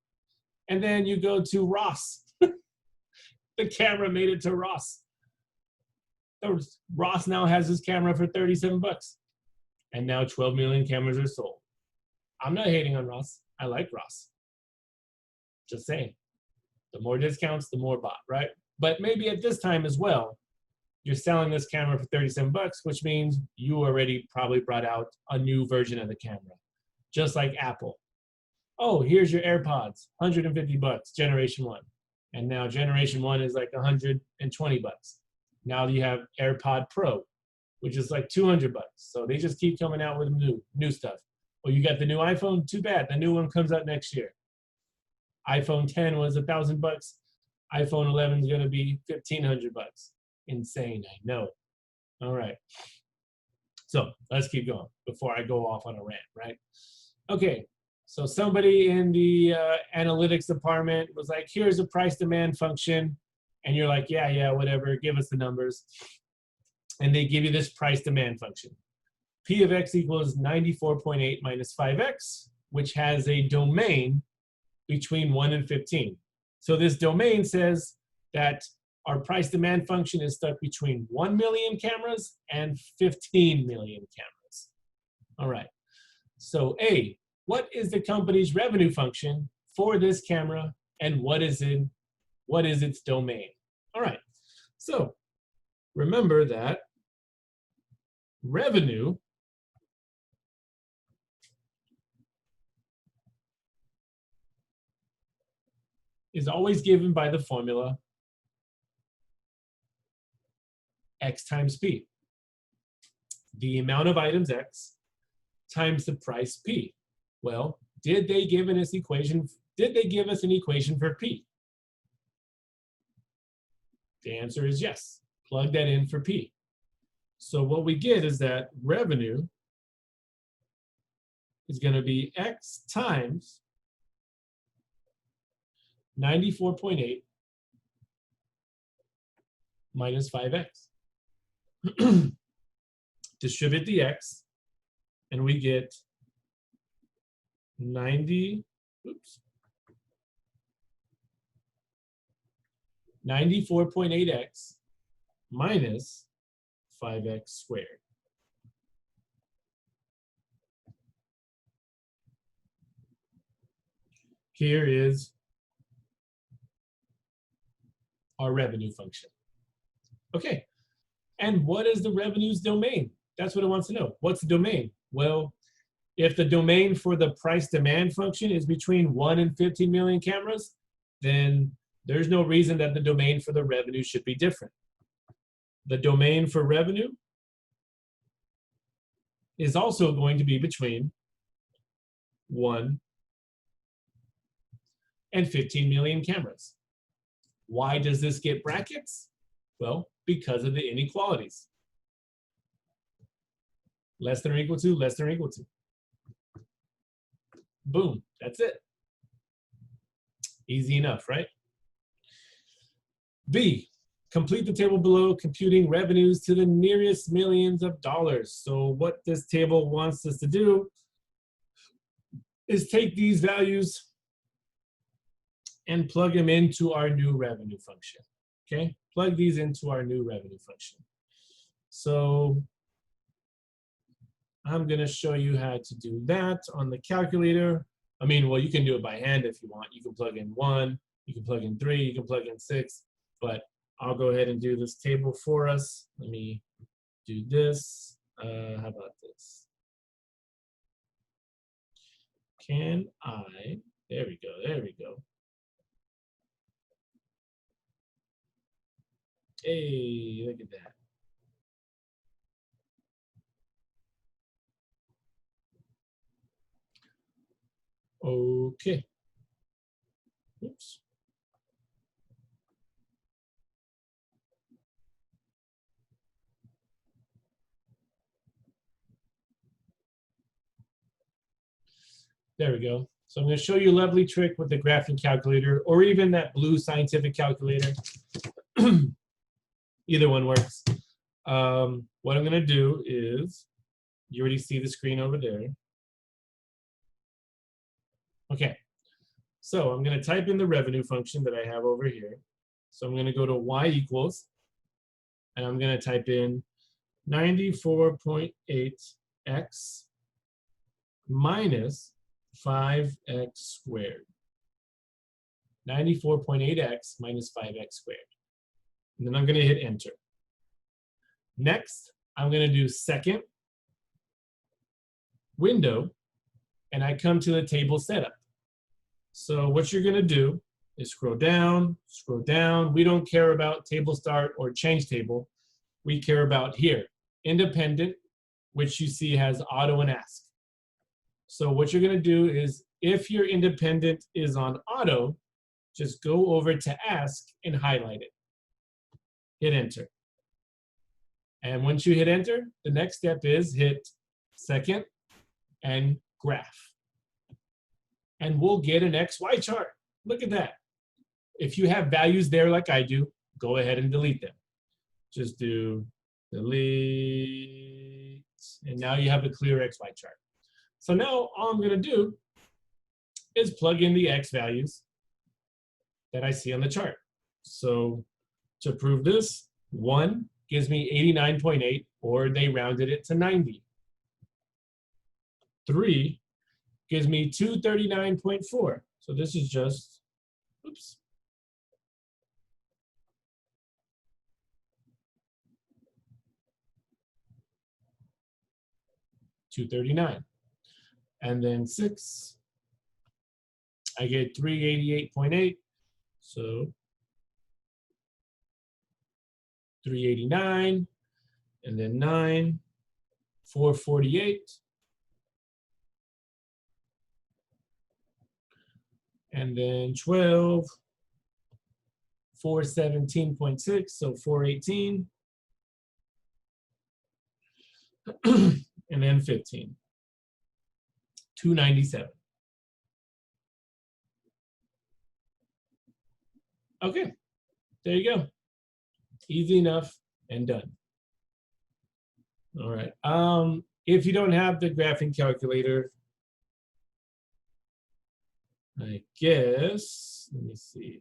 And then you go to Ross. The camera made it to Ross. Ross now has his camera for 37 bucks. And now 12 million cameras are sold. I'm not hating on Ross. I like Ross. Just saying. The more discounts, the more bought, right? But maybe at this time as well, you're selling this camera for 37 bucks, which means you already probably brought out a new version of the camera. Just like Apple. Oh, here's your AirPods, 150 bucks, generation 1. And now generation 1 is like 120 bucks. Now you have AirPod Pro, which is like 200 bucks. So they just keep coming out with new stuff. Well, you got the new iPhone? Too bad. The new one comes out next year. iPhone 10 was $1,000 bucks. iPhone 11 is going to be 1,500 bucks. Insane, I know. All right. So let's keep going before I go off on a rant, right? Okay. So somebody in the analytics department was like, here's a price demand function. And you're like, yeah, whatever. Give us the numbers. And they give you this price demand function. P of x equals 94.8 minus 5x, which has a domain between 1 and 15. So this domain says that our price demand function is stuck between 1 million cameras and 15 million cameras. All right. So A, what is the company's revenue function for this camera and what is its domain? All right. So remember that revenue is always given by the formula X times P. The amount of items X times the price P. Well, did they give us an equation for P? The answer is yes. Plug that in for P. So what we get is that revenue is going to be X times 94.8 minus 5X. Distribute the X, and we get 94.8x minus 5x squared. Here is our revenue function. Okay, and what is the revenue's domain? That's what it wants to know. What's the domain? Well, if the domain for the price demand function is between 1 and 15 million cameras, then there's no reason that the domain for the revenue should be different. The domain for revenue is also going to be between 1 and 15 million cameras. Why does this get brackets? Well, because of the inequalities. Less than or equal to, less than or equal to. Boom, that's it. Easy enough, right? B, complete the table below, computing revenues to the nearest millions of dollars. So what this table wants us to do is take these values and plug them into our new revenue function, okay? Plug these into our new revenue function. So I'm gonna show you how to do that on the calculator. I mean, well, you can do it by hand if you want. You can plug in 1, you can plug in 3, you can plug in 6, but I'll go ahead and do this table for us. Let me do this. How about this? Can I, there we go, there we go. Hey, look at that. Okay. Oops. There we go. So I'm going to show you a lovely trick with the graphing calculator, or even that blue scientific calculator. Either one works. What I'm going to do is, you already see the screen over there. Okay, so I'm going to type in the revenue function that I have over here. So I'm going to go to y equals, and I'm going to type in 94.8x minus 5x squared. 94.8x minus 5x squared. And then I'm going to hit enter. Next, I'm going to do second window, and I come to the table setup. So what you're going to do is scroll down, scroll down. We don't care about table start or change table. We care about here, independent, which you see has auto and ask. So what you're going to do is, if your independent is on auto, just go over to ask and highlight it. Hit enter. And once you hit enter, the next step is hit second and graph. And we'll get an XY chart. Look at that. If you have values there like I do, go ahead and delete them. Just do delete, and now you have a clear XY chart. So now all I'm going to do is plug in the X values that I see on the chart. So to prove this, 1 gives me 89.8, or they rounded it to 90. 3 gives me 239.4. So this is just, oops. 239. And then 6, I get 388.8. So 389. And then 9, 448. And then 12, 417.6, so 418. And then 15, 297. Okay, there you go. Easy enough and done. All right. If you don't have the graphing calculator, I guess, let me see.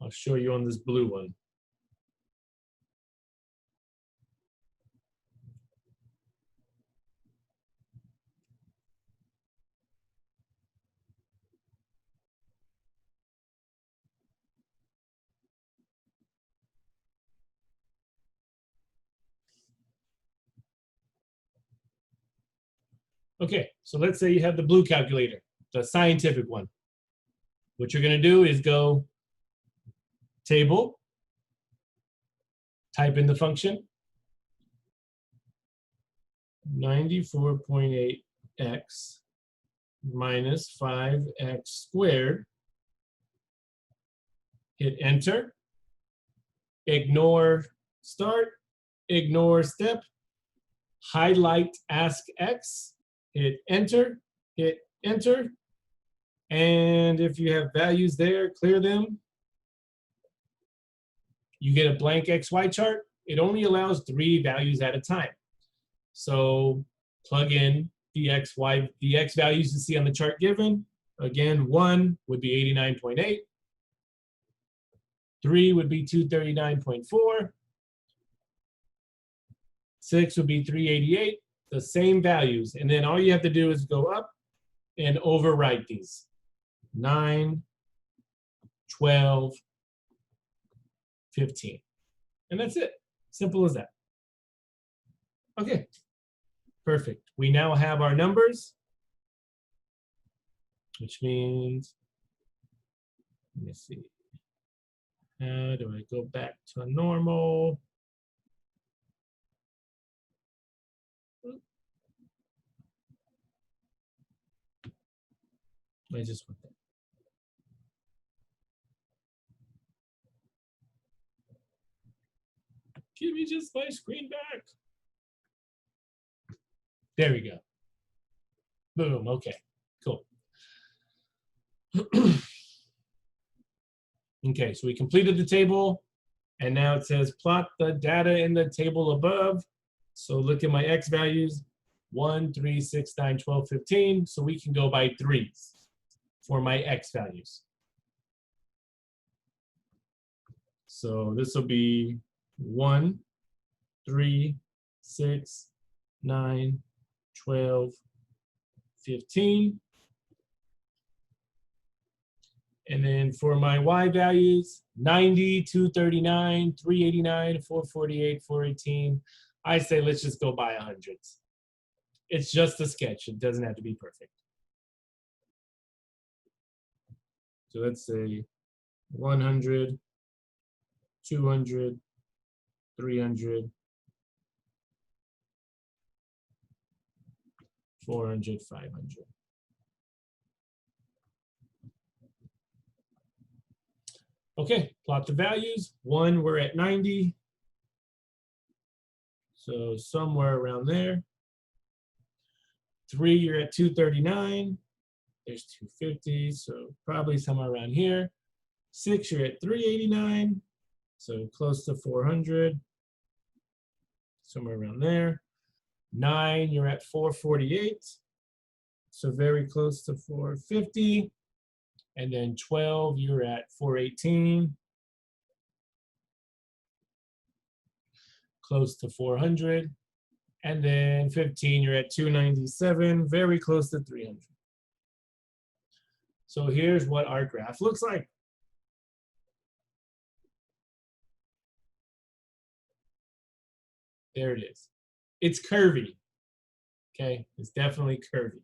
I'll show you on this blue one. Okay, so let's say you have the blue calculator, the scientific one. What you're going to do is go table, type in the function, 94.8x minus 5x squared. Hit enter. Ignore start, ignore step, highlight ask x, hit enter, and if you have values there, clear them. You get a blank XY chart. It only allows 3 values at a time. So plug in the X values you see on the chart given. Again, 1 would be 89.8. 3 would be 239.4. 6 would be 388. The same values. And then all you have to do is go up and overwrite these. 9, 12, 15. And that's it. Simple as that. Okay. Perfect. We now have our numbers, which means, let me see. How do I go back to normal? I just want that. Give me just my screen back. There we go. Boom. Okay, cool. Okay, so we completed the table, and now it says plot the data in the table above. So look at my X values, 1, 3, 6, 9, 12, 15. So we can go by 3s for my X values. So this will be 1, 3, 6, 9, 12, 15. And then for my Y values, 90, 239, 389, 448, 418. I say let's just go by hundreds. It's just a sketch. It doesn't have to be perfect. So let's say 100, 200, 300, 400, 500. Okay, plot the values. 1, we're at 90. So somewhere around there. 3, you're at 239. There's 250, so probably somewhere around here. 6, you're at 389. So close to 400. Somewhere around there. 9, you're at 448. So very close to 450. And then 12, you're at 418. Close to 400. And then 15, you're at 297, very close to 300. So here's what our graph looks like. There it is. It's curvy. Okay, it's definitely curvy.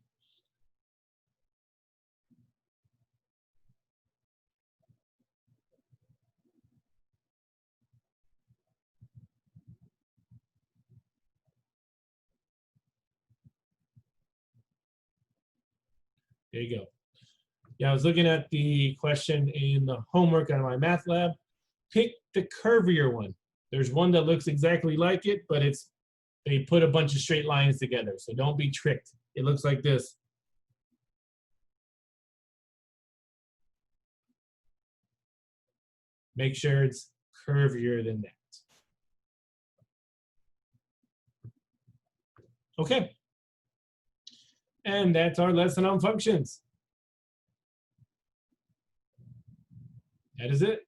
There you go. Yeah, I was looking at the question in the homework on my math lab. Pick the curvier one. There's one that looks exactly like it, but they put a bunch of straight lines together. So don't be tricked. It looks like this. Make sure it's curvier than that. Okay. And that's our lesson on functions. That is it.